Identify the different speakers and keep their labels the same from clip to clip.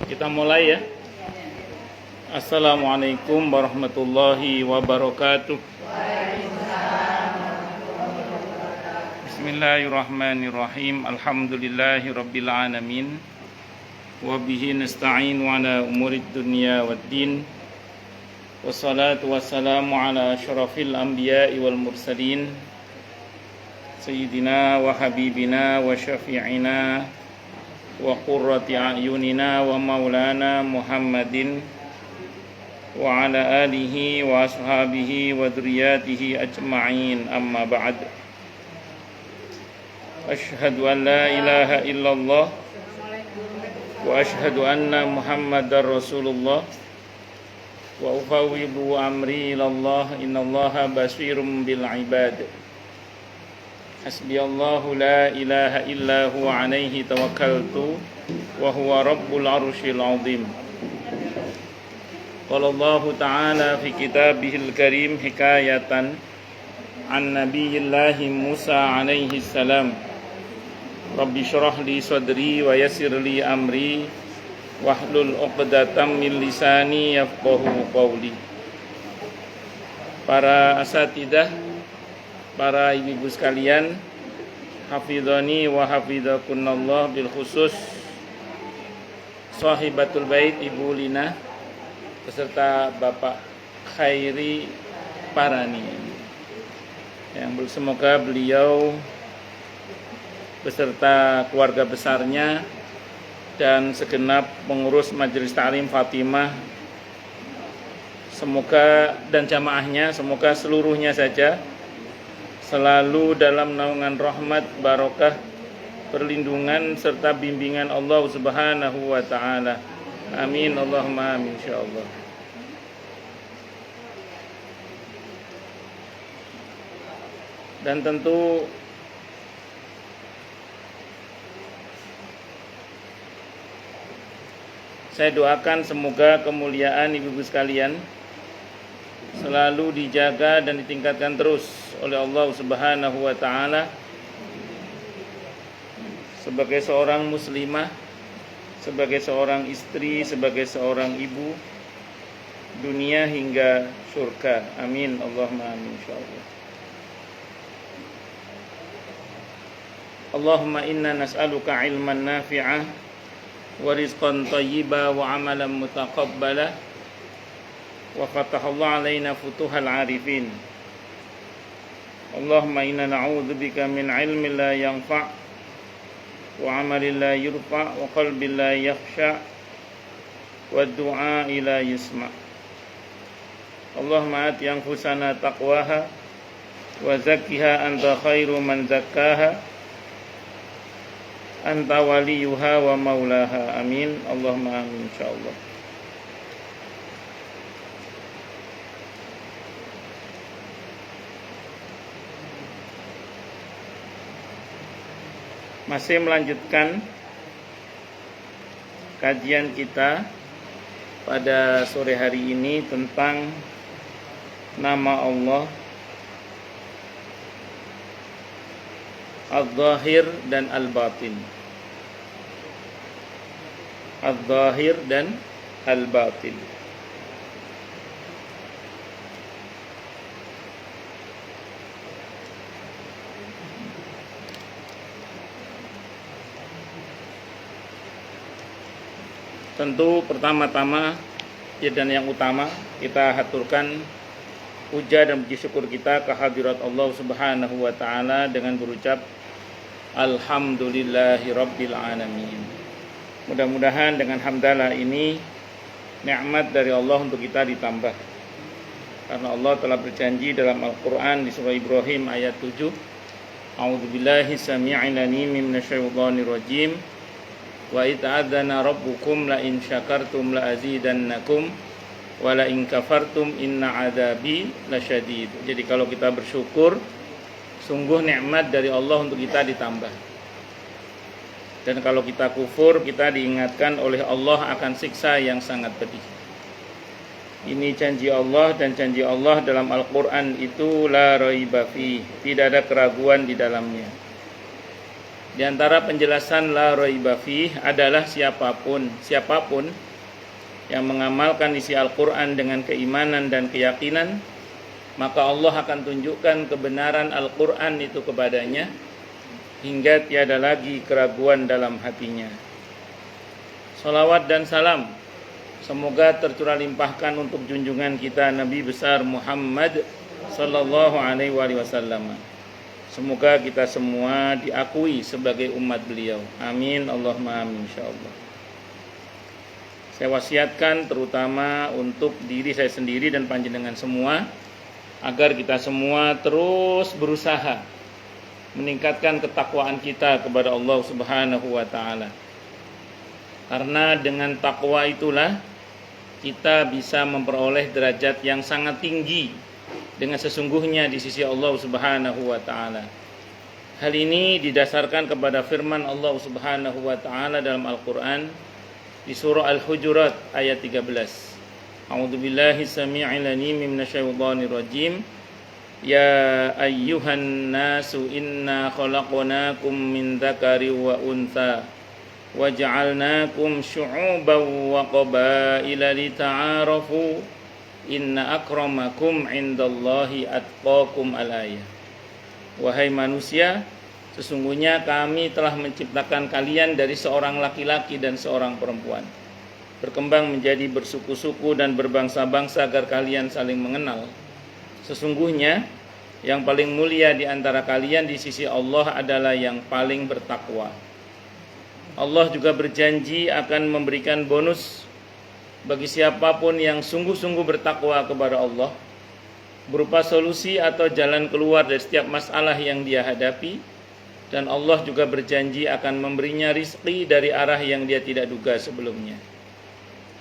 Speaker 1: Kita mulai ya. Assalamualaikum warahmatullahi wabarakatuh. Bismillahirrahmanirrahim. Alhamdulillahi rabbil alamin. Wa bihi nasta'inu ala umurid dunya waddin. Wassalatu wassalamu ala asyrafil anbiya'i wal mursalin. Sayyidina wa habibina wa syafi'ina wa qurrati a'yunina wa maulana Muhammadin wa ala alihi wa ashabihi wa dzurriyyatihi ajma'in, amma ba'd. Asyhadu an la ilaha illallah wa asyhadu anna Muhammadar Rasulullah wa ufawwidu amri ilallah, innallaha basirum bil ibad. Hasbiyallahu la ilaha illa huwa alaihi tawakkaltu wa huwa rabbul arsyil azim. Qala Allahu ta'ala fi kitabihil karim hikayatan an nabiyillahi Musa alaihi salam. Rabbi syrah li sadri wa yassir li amri wahlul 'uqdatam min lisani yafqahu qawli. Para asatidah, para ibu-ibu sekalian, hafidhani wa hafidhakunallah, bil khusus sahibatul bait Ibu Lina beserta Bapak Khairi Parani, yang semoga beliau beserta keluarga besarnya dan segenap pengurus Majelis Ta'lim Fatimah, semoga dan jamaahnya, semoga seluruhnya saja selalu dalam naungan rahmat, barokah, perlindungan serta bimbingan Allah Subhanahu wa ta'ala. Amin, Allahumma amin, insyaallah. Dan tentu saya doakan semoga kemuliaan ibu-ibu sekalian selalu dijaga dan ditingkatkan terus oleh Allah Subhanahu wa ta'ala sebagai seorang muslimah, sebagai seorang istri, sebagai seorang ibu, dunia hingga surga. Amin, Allahumma amin, insyaallah. Allahumma inna nas'aluka ilman nafi'ah wa rizqan thayyiba wa amalan mutaqabbala wa fatahallahu alaina futuhal arifin. Allahumma inna na'udzubika min ilmin la yanfa' wa amalin la yurfa' wa qalbin la yakhsha' wa du'a la yusma'. Allahumma ati anfusana taqwaha wa zakkiha anta khairu man zakkaha anta waliyuha wa maulaha. Amin, Allahumma amin, insyaallah. Masih melanjutkan kajian kita pada sore hari ini tentang nama Allah Al-Zahir dan Al-Batin. Al-Zahir dan Al-Batin. Tentu pertama-tama dan yang utama kita haturkan puja dan puji syukur kita kehadirat Allah Subhanahu wa ta'ala dengan berucap Alhamdulillahi rabbil alamin. Mudah-mudahan dengan hamdalah ini nikmat dari Allah untuk kita ditambah, karena Allah telah berjanji dalam Al-Quran di surah Ibrahim ayat 7, A'udzubillahi sami'il alim minasyaitonir rajim, wa ita'adzana rabbukum la in syakartum la azidannakum wa la in kafartum inna adzabi lasyadid. Jadi kalau kita bersyukur, sungguh nikmat dari Allah untuk kita ditambah. Dan kalau kita kufur, kita diingatkan oleh Allah akan siksa yang sangat pedih. Ini janji Allah, dan janji Allah dalam Al-Quran itu la raiba fi, tidak ada keraguan di dalamnya. Di antara penjelasan la raiba fih adalah siapapun yang mengamalkan isi Al-Quran dengan keimanan dan keyakinan, maka Allah akan tunjukkan kebenaran Al-Quran itu kepadanya hingga tiada lagi keraguan dalam hatinya. Salawat dan salam semoga tercurah limpahkan untuk junjungan kita Nabi besar Muhammad sallallahu alaihi wasallam. Semoga kita semua diakui sebagai umat beliau. Amin, Allahumma amin, insyaallah. Saya wasiatkan terutama untuk diri saya sendiri dan panjenengan semua, agar kita semua terus berusaha meningkatkan ketakwaan kita kepada Allah Subhanahu wa taala. Karena dengan takwa itulah kita bisa memperoleh derajat yang sangat tinggi dengan sesungguhnya di sisi Allah Subhanahu wa taala. Hal ini didasarkan kepada firman Allah Subhanahu wa taala dalam Al-Qur'an di surah Al-Hujurat ayat 13. A'udzubillahi samii'il 'aliim minasyaitonir rajim. Ya ayyuhan nasu inna khalaqnakum min dzakari wa untha waja'alnakum syu'uban wa qabaila lita'arafu inna akramakum indallahi atqakum al-ayah. Wahai manusia, sesungguhnya kami telah menciptakan kalian dari seorang laki-laki dan seorang perempuan, berkembang menjadi bersuku-suku dan berbangsa-bangsa agar kalian saling mengenal. Sesungguhnya yang paling mulia di antara kalian di sisi Allah adalah yang paling bertakwa. Allah juga berjanji akan memberikan bonus bagi siapapun yang sungguh-sungguh bertakwa kepada Allah, berupa solusi atau jalan keluar dari setiap masalah yang dia hadapi, dan Allah juga berjanji akan memberinya rizki dari arah yang dia tidak duga sebelumnya.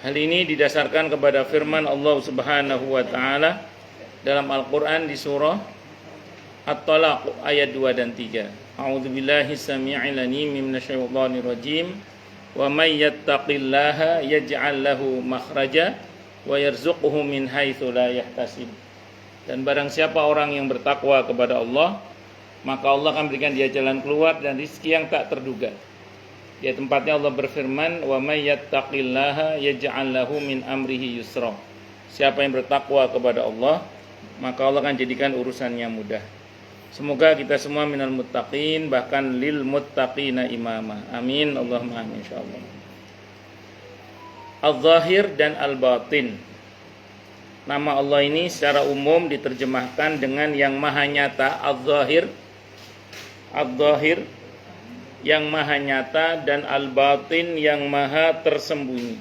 Speaker 1: Hal ini didasarkan kepada firman Allah Subhanahu wa taala dalam Al-Qur'an di surah At-Talaq ayat 2 dan 3. A'udzubillahi samii'il 'aliim minasyaitonir rajim. Wa may yattaqillaha yaj'al lahu makhraja wa yarzuqhu min haitsu la yahtasib. Dan barang siapa orang yang bertakwa kepada Allah, maka Allah akan berikan dia jalan keluar dan rezeki yang tak terduga. Di tempatnya Allah berfirman, wa may yattaqillaha yaj'al lahu min amrihi yusra. Siapa yang bertakwa kepada Allah, maka Allah akan jadikan urusannya mudah. Semoga kita semua minal muttaqin, bahkan lil muttaqina imama. Amin, Allahumma amin, insyaallah. Al-Zahir dan Al-Batin. Nama Allah ini secara umum diterjemahkan dengan yang maha nyata, Al-Zahir, Al-Zahir yang maha nyata, dan Al-Batin yang maha tersembunyi.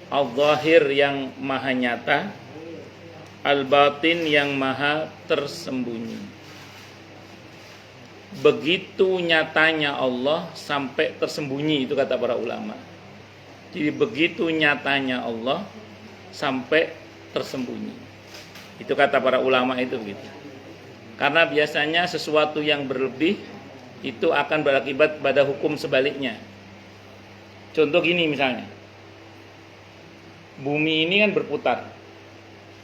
Speaker 1: Al-Zahir yang maha nyata, Al-Batin yang maha tersembunyi. Begitu nyatanya Allah sampai tersembunyi, itu kata para ulama. Jadi begitu nyatanya Allah sampai tersembunyi, itu kata para ulama itu begitu. Karena biasanya sesuatu yang berlebih itu akan berakibat pada hukum sebaliknya. Contoh gini misalnya, bumi ini kan berputar.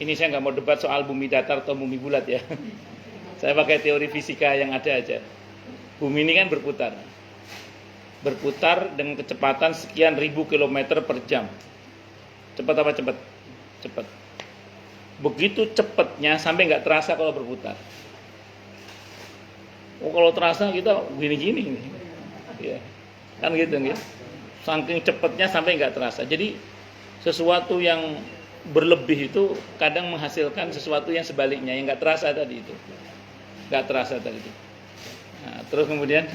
Speaker 1: Ini saya nggak mau debat soal bumi datar atau bumi bulat ya. Saya pakai teori fisika yang ada aja. Bumi ini kan berputar. Berputar dengan kecepatan sekian ribu kilometer per jam. Cepat apa cepat? Cepat. Begitu cepatnya sampai nggak terasa kalau berputar. Oh, kalau terasa kita gini-gini nih. Ya. Kan gitu ya. Saking cepatnya sampai nggak terasa. Jadi sesuatu yang berlebih itu kadang menghasilkan sesuatu yang sebaliknya, yang nggak terasa tadi itu, nggak terasa tadi itu. Nah, terus kemudian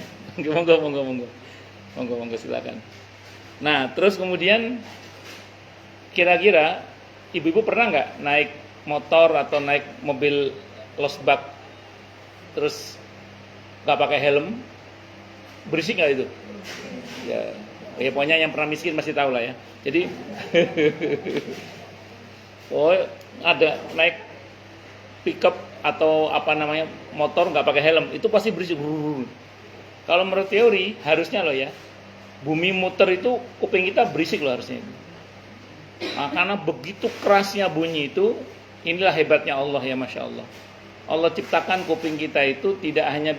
Speaker 1: monggo silakan. Nah, terus kemudian kira-kira ibu-ibu pernah nggak naik motor atau naik mobil losbak terus nggak pakai helm, berisik nggak itu? Ya pokoknya yang pernah miskin masih tahu lah ya. Jadi oh, ada naik pickup atau apa namanya motor nggak pakai helm, itu pasti berisik. Kalau menurut teori harusnya loh ya, bumi muter itu kuping kita berisik loh harusnya. Nah, karena begitu kerasnya bunyi itu, inilah hebatnya Allah ya, masya Allah. Allah ciptakan kuping kita itu tidak hanya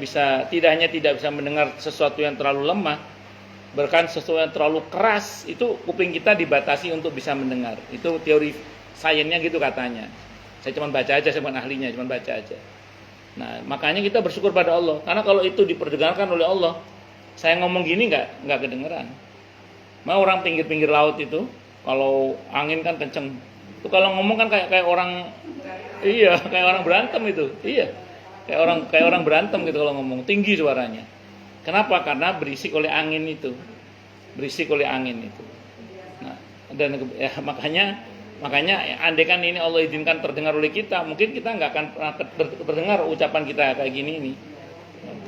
Speaker 1: tidak bisa mendengar sesuatu yang terlalu lemah, bahkan sesuatu yang terlalu keras itu kuping kita dibatasi untuk bisa mendengar. Itu teori sainsnya gitu katanya. Saya cuma baca aja, saya bukan ahlinya, cuma baca aja. Nah, makanya kita bersyukur pada Allah, karena kalau itu diperdengarkan oleh Allah, saya ngomong gini nggak kedengeran. Mau orang pinggir-pinggir laut itu, kalau angin kan kenceng, itu kalau ngomong kan kayak orang, iya, kayak orang berantem itu, iya, kayak orang berantem gitu kalau ngomong, tinggi suaranya. Kenapa? Karena berisik oleh angin itu. Nah, dan ya, makanya andaikan ini Allah izinkan terdengar oleh kita, mungkin kita nggak akan pernah terdengar ucapan kita kayak gini ini.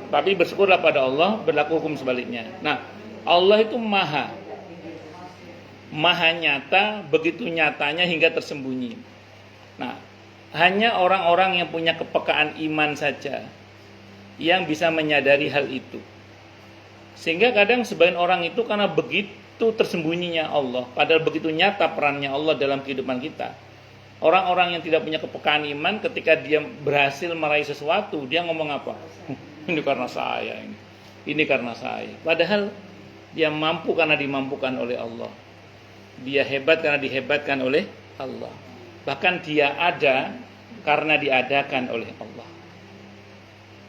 Speaker 1: Tapi bersyukurlah pada Allah, berlaku hukum sebaliknya. Nah, Allah itu maha nyata, begitu nyatanya hingga tersembunyi. Nah, hanya orang-orang yang punya kepekaan iman saja yang bisa menyadari hal itu. Sehingga kadang sebagian orang itu karena begitu tersembunyinya Allah, padahal begitu nyata perannya Allah dalam kehidupan kita. Orang-orang yang tidak punya kepekaan iman, ketika dia berhasil meraih sesuatu, dia ngomong apa? Ini karena saya, ini karena saya. Padahal dia mampu karena dimampukan oleh Allah. Dia hebat karena dihebatkan oleh Allah. Bahkan dia ada karena diadakan oleh Allah.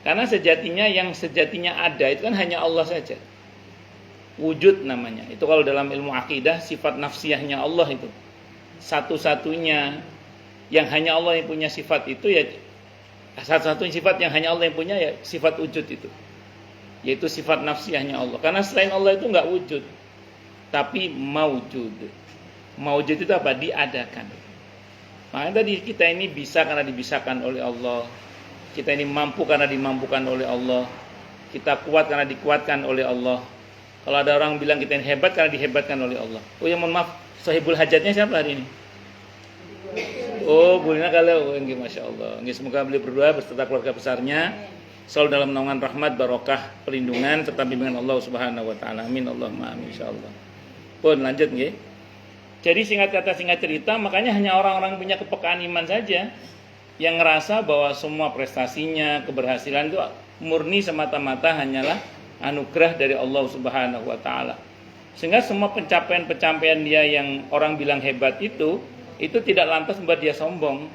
Speaker 1: Karena yang sejatinya ada itu kan hanya Allah saja. Wujud namanya. Itu kalau dalam ilmu akidah sifat nafsiyahnya Allah itu. Satu-satunya yang hanya Allah yang punya sifat itu ya, satu-satunya sifat yang hanya Allah yang punya ya sifat wujud itu. Yaitu sifat nafsiyahnya Allah. Karena selain Allah itu enggak wujud, tapi maujud. Maujud itu apa? Diadakan. Makanya tadi kita ini bisa karena dibisakan oleh Allah. Kita ini mampu karena dimampukan oleh Allah. Kita kuat karena dikuatkan oleh Allah. Kalau ada orang bilang kita ini hebat karena dihebatkan oleh Allah. Oh ya mohon maaf, sahibul hajatnya siapa hari ini? Oh, Bu Lina kalau Masya Allah. Semoga beliau berdua beserta keluarga besarnya selalu dalam naungan rahmat, barokah, perlindungan serta bimbingan Allah Subhanahu wa taala. Amin Allahumma amin insyaallah. Pun lanjut nggih. Jadi singkat kata singkat cerita, makanya hanya orang-orang punya kepekaan iman saja yang ngerasa bahwa semua prestasinya, keberhasilan itu murni semata-mata hanyalah anugerah dari Allah Subhanahu wa taala. Sehingga semua pencapaian dia yang orang bilang hebat itu tidak lantas membuat dia sombong,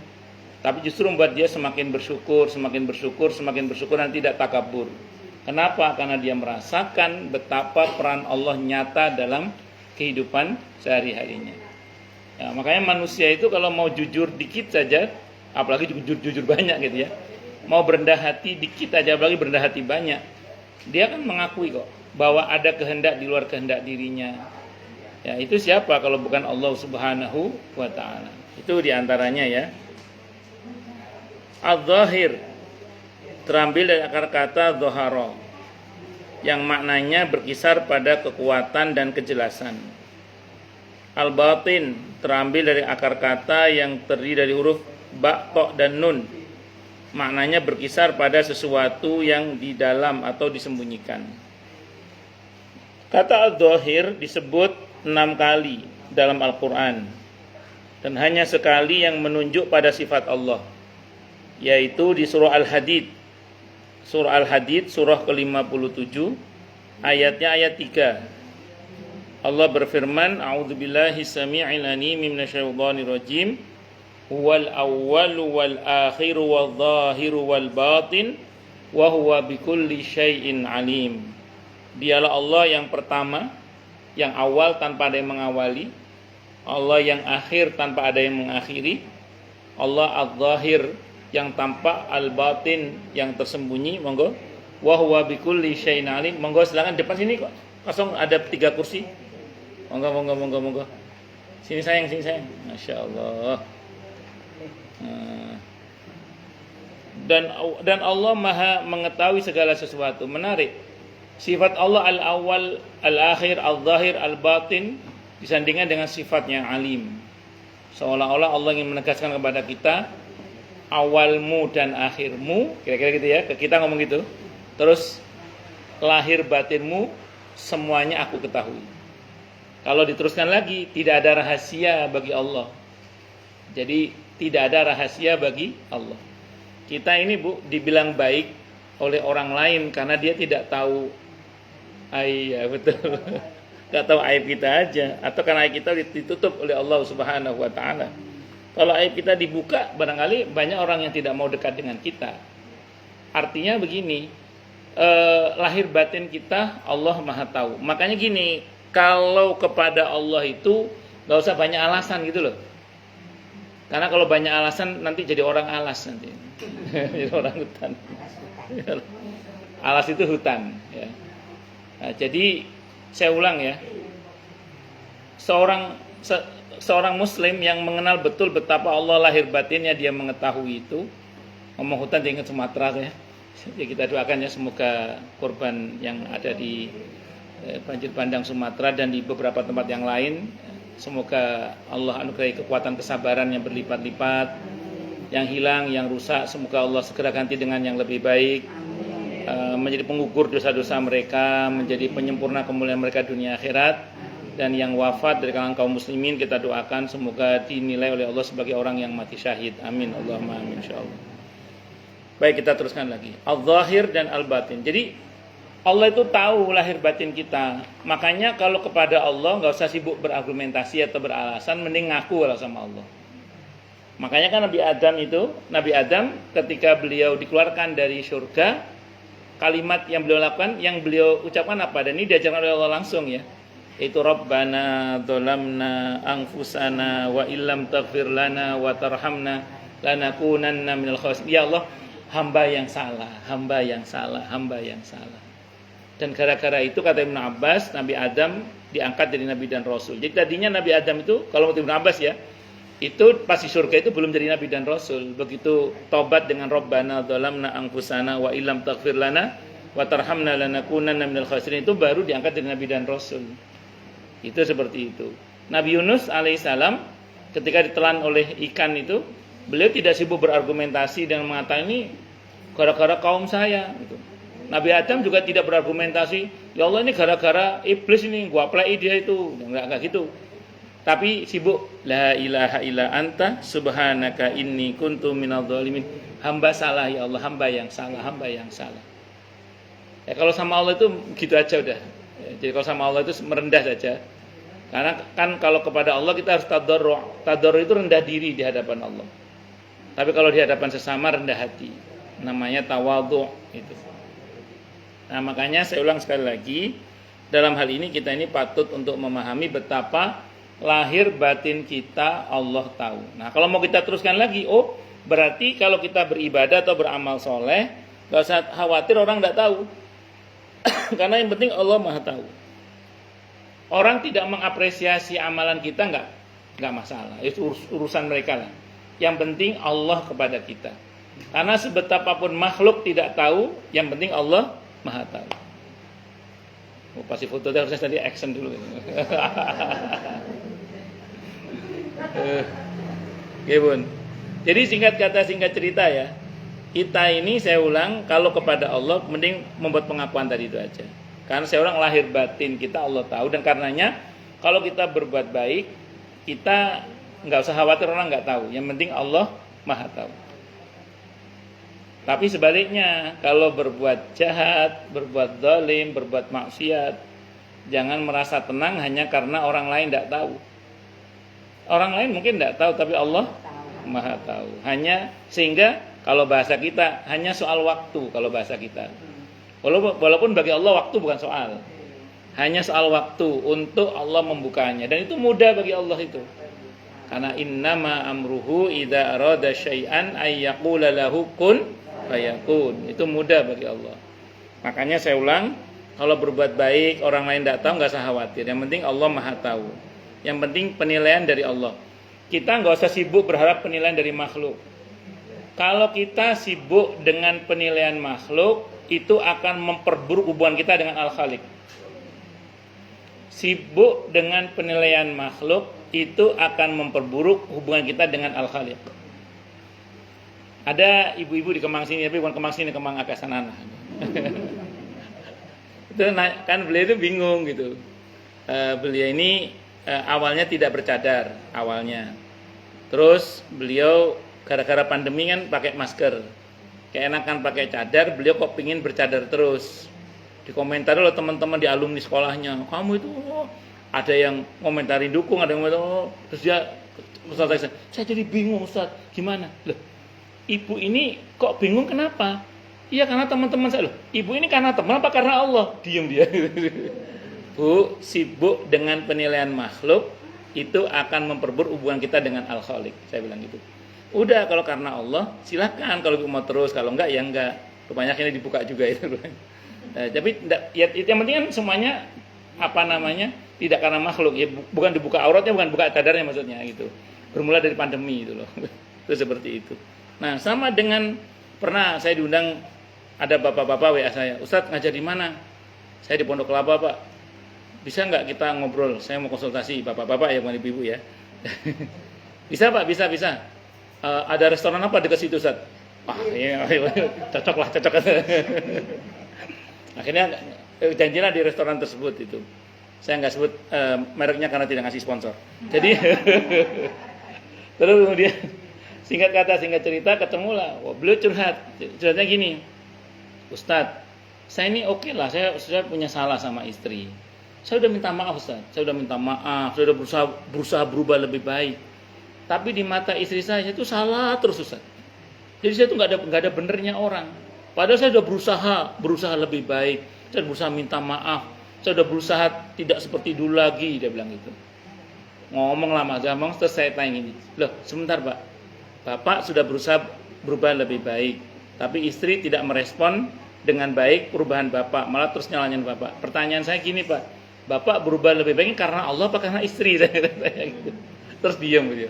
Speaker 1: tapi justru membuat dia semakin bersyukur dan tidak takabur. Kenapa? Karena dia merasakan betapa peran Allah nyata dalam kehidupan sehari-harinya. Ya, makanya manusia itu kalau mau jujur dikit saja, apalagi jujur banyak gitu ya, mau berendah hati dikit aja, apalagi berendah hati banyak, dia kan mengakui kok bahwa ada kehendak di luar kehendak dirinya. Ya, itu siapa kalau bukan Allah Subhanahu wa taala. Itu diantaranya ya. Adz-dzahir terambil dari akar kata dzahara yang maknanya berkisar pada kekuatan dan kejelasan. Al-batin terambil dari akar kata yang terdiri dari huruf ba, to, dan nun. Maknanya berkisar pada sesuatu yang di dalam atau disembunyikan. Kata adz-dzahir disebut 6 kali dalam Al-Quran dan hanya sekali yang menunjuk pada sifat Allah, yaitu di surah Al-Hadid. Surah Al-Hadid surah ke-57 ayatnya ayat 3. Allah berfirman, a'udzubillahi samii'il 'aliim minasyaitonir rajim. Huwal awwalu wal akhiru wal zahiru wal batin wa huwa bikulli syai'in 'alim. Dialah Allah yang pertama, yang awal tanpa ada yang mengawali, Allah yang akhir tanpa ada yang mengakhiri, Allah adz-dzahir yang tampak, al-batin yang tersembunyi. Monggo. Wa huwa bikulli syai'in 'alim. Monggo silakan depan sini kok. Kosong ada 3 kursi. Monggo. Sini sayang. Masya Allah. Dan Allah Maha mengetahui segala sesuatu. Menarik. Sifat Allah al-awwal, al-akhir, al-zahir, al-batin disandingkan dengan sifatnya alim. Seolah-olah Allah ingin menegaskan kepada kita, awalmu dan akhirmu, kira-kira gitu ya, ke kita ngomong gitu. Terus lahir batinmu semuanya aku ketahui. Kalau diteruskan lagi, tidak ada rahasia bagi Allah. Jadi tidak ada rahasia bagi Allah. Kita ini Bu dibilang baik oleh orang lain karena dia tidak tahu ya betul. Gak tahu aib kita aja, atau karena aib kita ditutup oleh Allah Subhanahu wa taala. Kalau aib kita dibuka, barangkali banyak orang yang tidak mau dekat dengan kita. Artinya begini, lahir batin kita Allah Maha tahu. Makanya gini, kalau kepada Allah itu gak usah banyak alasan gitu loh. Karena kalau banyak alasan nanti jadi orang alas nanti. Jadi orang hutan. Alas itu hutan ya. Nah, jadi saya ulang ya. Seorang muslim yang mengenal betul betapa Allah lahir batinnya, dia mengetahui itu. Ngomong hutan dia ingat Sumatera ya. Jadi kita doakan ya semoga korban yang ada di banjir bandang Sumatera dan di beberapa tempat yang lain, semoga Allah anugerahi kekuatan kesabaran yang berlipat-lipat. Yang hilang, yang rusak, semoga Allah segera ganti dengan yang lebih baik. Menjadi pengukur dosa-dosa mereka, menjadi penyempurna kemuliaan mereka dunia akhirat. Dan yang wafat dari kalangan kaum muslimin kita doakan semoga dinilai oleh Allah sebagai orang yang mati syahid. Amin Allahumma amin insyaallah. Baik, kita teruskan lagi. Al-zahir dan al-batin. Jadi Allah itu tahu lahir batin kita. Makanya kalau kepada Allah enggak usah sibuk berargumentasi atau beralasan, mending ngaku lah sama Allah. Makanya kan Nabi Adam ketika beliau dikeluarkan dari surga, kalimat yang beliau lakukan, yang beliau ucapkan apa? Dan ini diajarkan oleh Allah langsung ya. Itu Rabbana dzalamna anfusana wa illam taghfir lana wa tarhamna lanakunanna minal khasirin. Ya Allah, hamba yang salah. Dan gara-gara itu kata Ibnu Abbas, Nabi Adam diangkat jadi nabi dan rasul. Jadi tadinya Nabi Adam itu, kalau menurut Ibnu Abbas ya, itu pasti surga itu belum jadi nabi dan rasul. Begitu tobat dengan Rabbana dzalamna anfusana wa illam taghfir lana wa tarhamna lanakunanna minal khasirin, itu baru diangkat jadi nabi dan rasul. Itu seperti itu. Nabi Yunus alaihissalam ketika ditelan oleh ikan itu, beliau tidak sibuk berargumentasi dan mengatakan ini gara-gara kaum saya gitu. Nabi Adam juga tidak berargumentasi, ya Allah ini gara-gara iblis ini, gua play dia itu. Enggak gitu. Tapi sibuk la ilaha illa anta subhanaka inni kuntu minadh dhalimin. Hamba salah ya Allah, hamba yang salah. Ya kalau sama Allah itu gitu aja udah. Ya, jadi kalau sama Allah itu merendah saja. Karena kan kalau kepada Allah kita harus tadarru'. Tadarru' itu rendah diri di hadapan Allah. Tapi kalau di hadapan sesama rendah hati. Namanya tawadhu' itu. Nah, makanya saya ulang sekali lagi, dalam hal ini kita ini patut untuk memahami betapa lahir batin kita Allah tahu. Nah, kalau mau kita teruskan lagi, berarti kalau kita beribadah atau beramal soleh, gak usah khawatir orang gak tahu. Karena yang penting Allah Maha tahu. Orang tidak mengapresiasi amalan kita gak masalah. Itu urusan mereka lah. Yang penting Allah kepada kita. Karena sebetapapun makhluk tidak tahu, yang penting Allah Maha tahu. Pasti foto harusnya tadi action dulu. Oke Bun. Jadi singkat cerita ya, kita ini saya ulang, kalau kepada Allah mending membuat pengakuan tadi itu aja. Karena saya ulang, lahir batin kita Allah tahu, dan karenanya kalau kita berbuat baik, kita nggak usah khawatir orang nggak tahu. Yang penting Allah Maha tahu. Tapi sebaliknya, kalau berbuat jahat, berbuat zalim, berbuat maksiat, jangan merasa tenang hanya karena orang lain tidak tahu. Orang lain mungkin tidak tahu, tapi Allah Maha tahu. Hanya sehingga kalau bahasa kita hanya soal waktu, kalau bahasa kita. Walaupun bagi Allah waktu bukan soal. Hanya soal waktu untuk Allah membukanya, dan itu mudah bagi Allah itu. Karena innama amruhu idza arada syai'an ay yaqula lahu kun fayakun. Itu mudah bagi Allah. Makanya saya ulang, kalau berbuat baik orang lain tidak tahu, nggak usah khawatir. Yang penting Allah Maha tahu. Yang penting penilaian dari Allah. Kita nggak usah sibuk berharap penilaian dari makhluk. Kalau kita sibuk dengan penilaian makhluk, itu akan memperburuk hubungan kita dengan Al-Khaliq. Sibuk dengan penilaian makhluk, itu akan memperburuk hubungan kita dengan Al-Khaliq. Ada ibu-ibu di Kemang sini, tapi bukan Kemang sini, Kemang Akasanana. Itu kan beliau itu bingung gitu. Beliau ini awalnya tidak bercadar awalnya. Terus beliau gara-gara pandemi kan pakai masker. keenakan pakai cadar, beliau kok pingin bercadar terus. Dikomentari oleh teman-teman di alumni sekolahnya, kamu itu ada yang komentari dukung, ada yang komentari, terus dia, Ustaz saya jadi bingung Ustaz, gimana? Loh, ibu ini kok bingung kenapa? Iya karena teman-teman saya. Loh, ibu ini karena teman apa karena Allah? Diam dia. Bu, sibuk dengan penilaian makhluk itu akan memperburuk hubungan kita dengan Al-Khaliq. Saya bilang gitu. Udah kalau karena Allah, silakan kalau mau terus, kalau enggak ya enggak. Rupanya ini dibuka juga itu. Tapi ya, yang penting kan semuanya tidak karena makhluk, ya bukan dibuka auratnya, bukan buka cadarnya maksudnya gitu. Bermula dari pandemi itu loh. Itu seperti itu. Nah, sama dengan pernah saya diundang, ada bapak-bapak WA saya, Ustadz ngajar di mana? Saya di Pondok Kelapa Pak. Bisa nggak kita ngobrol? Saya mau konsultasi, bapak-bapak ya, bukan ibu-ibu ya. Bisa Pak, bisa. Ada restoran apa dekat situ Ustadz? Iya, cocok. Akhirnya janjilah di restoran tersebut itu. Saya nggak sebut mereknya karena tidak ngasih sponsor. Jadi terus kemudian singkat cerita ketemulah. Beliau curhatnya gini, Ustadz, saya ini oke lah, saya punya salah sama istri. Saya udah minta maaf Ustadz, saya udah berusaha berubah lebih baik. Tapi di mata istri saya itu salah terus Ustadz. Jadi saya itu nggak ada benernya orang. Padahal saya sudah berusaha lebih baik. Saya berusaha minta maaf. Saya sudah berusaha tidak seperti dulu lagi. Dia bilang gitu. Ngomong lama gampang, terus saya tanya ini. Loh, sebentar Pak. Bapak sudah berusaha berubah lebih baik. Tapi istri tidak merespon dengan baik perubahan Bapak. Malah terus nyalahin Bapak. Pertanyaan saya gini Pak. Bapak berubah lebih baik karena Allah apa karena istri? Gitu. Terus diam gitu.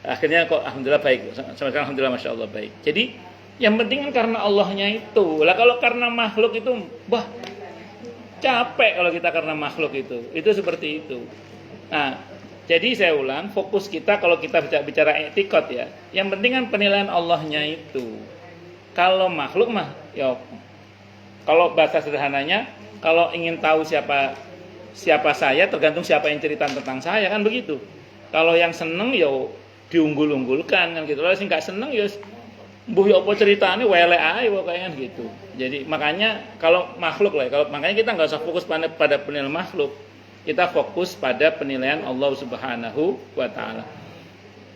Speaker 1: Akhirnya kok alhamdulillah baik. Sama sekali alhamdulillah Masya Allah baik. Jadi yang penting kan karena Allahnya itu. Lah kalau karena makhluk itu, capek kalau kita karena makhluk itu. Itu seperti itu. Nah, jadi saya ulang, fokus kita kalau kita bicara etikot ya. Yang penting kan penilaian Allahnya itu. Kalau makhluk mah, ya kalau bahasa sederhananya, kalau ingin tahu siapa saya, tergantung siapa yang cerita tentang saya kan begitu. Kalau yang seneng ya diunggul-unggulkan kan gitu. Kalau yang nggak seneng ya mbuh ya apa ceritane welek ae pokoknya gitu. Jadi makanya kalau makhluk lah, makanya kita nggak usah fokus pada penilaian makhluk. Kita fokus pada penilaian Allah Subhanahu wa taala.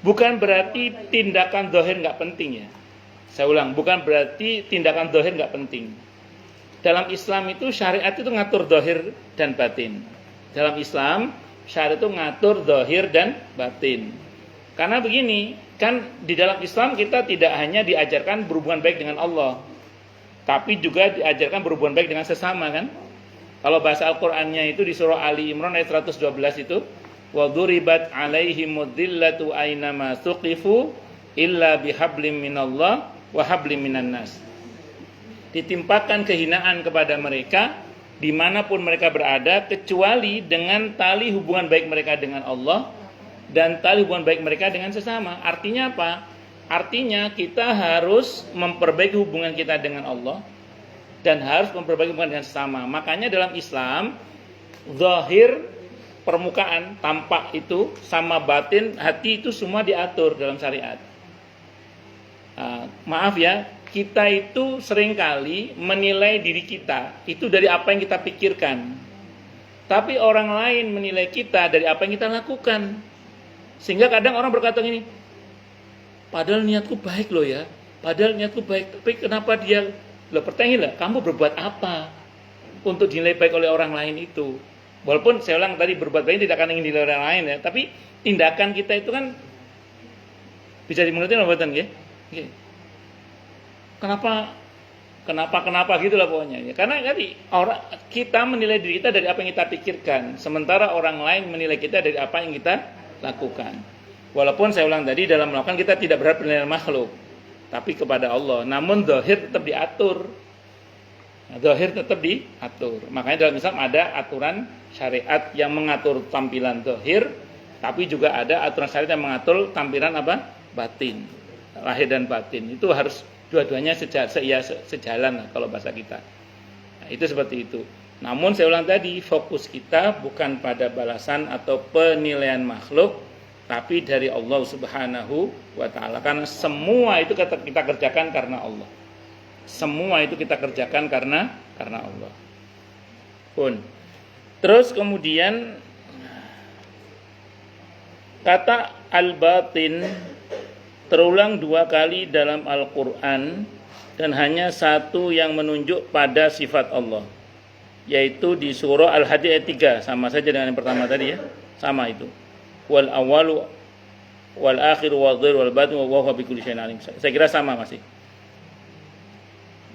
Speaker 1: Bukan berarti tindakan zahir nggak penting ya. Saya ulang, bukan berarti tindakan zahir nggak penting. Dalam Islam itu syariat itu ngatur zahir dan batin. Dalam Islam syariat itu ngatur zahir dan batin. Karena begini, kan di dalam Islam kita tidak hanya diajarkan berhubungan baik dengan Allah, tapi juga diajarkan berhubungan baik dengan sesama kan. Kalau bahasa Al-Qur'annya itu di surah Ali Imran ayat 112 itu, wa duribat alaihimud dhillatu ainama suqifu illa bihablim minallah wa hablim minan nas. Ditimpakan kehinaan kepada mereka dimanapun mereka berada, kecuali dengan tali hubungan baik mereka dengan Allah dan tali hubungan baik mereka dengan sesama. Artinya apa? Artinya kita harus memperbaiki hubungan kita dengan Allah dan harus memperbaiki hubungan dengan sesama. Makanya dalam Islam, zahir, permukaan, tampak itu sama batin, hati itu semua diatur dalam syariat. Maaf ya, kita itu seringkali menilai diri kita itu dari apa yang kita pikirkan. Tapi orang lain menilai kita dari apa yang kita lakukan. Sehingga kadang orang berkata gini, padahal niatku baik loh ya, tapi kenapa dia, pertanyaanlah, kamu berbuat apa untuk dinilai baik oleh orang lain itu? Walaupun saya ulang tadi, berbuat baik tidak akan ingin dinilai orang lain ya, tapi tindakan kita itu kan bisa dimengerti oleh ya. Kenapa gitulah pokoknya ya. Karena tadi kita menilai diri kita dari apa yang kita pikirkan, sementara orang lain menilai kita dari apa yang kita lakukan. Walaupun saya ulang tadi, dalam melakukan kita tidak berharap penilaian makhluk, tapi kepada Allah. Namun zahir tetap diatur. Makanya dalam Islam ada aturan syariat yang mengatur tampilan zahir, tapi juga ada aturan syariat yang mengatur tampilan batin, lahir dan batin. Itu harus dua-duanya sejalan lah kalau bahasa kita. Nah, itu seperti itu. Namun saya ulang tadi, fokus kita bukan pada balasan atau penilaian makhluk, tapi dari Allah Subhanahu wa taala. Karena semua itu kita kerjakan karena Allah. semua itu kita kerjakan karena Allah. Pun. Terus kemudian kata al-batin terulang 2 kali dalam Al-Quran dan hanya satu yang menunjuk pada sifat Allah, yaitu di surah Al-Hadid ayat 3, sama saja dengan yang pertama tadi ya, sama itu. Wal awalu wal akhiru wal dhahir wal batin wa huwa bikulli syai'in alim. Saya kira sama masih.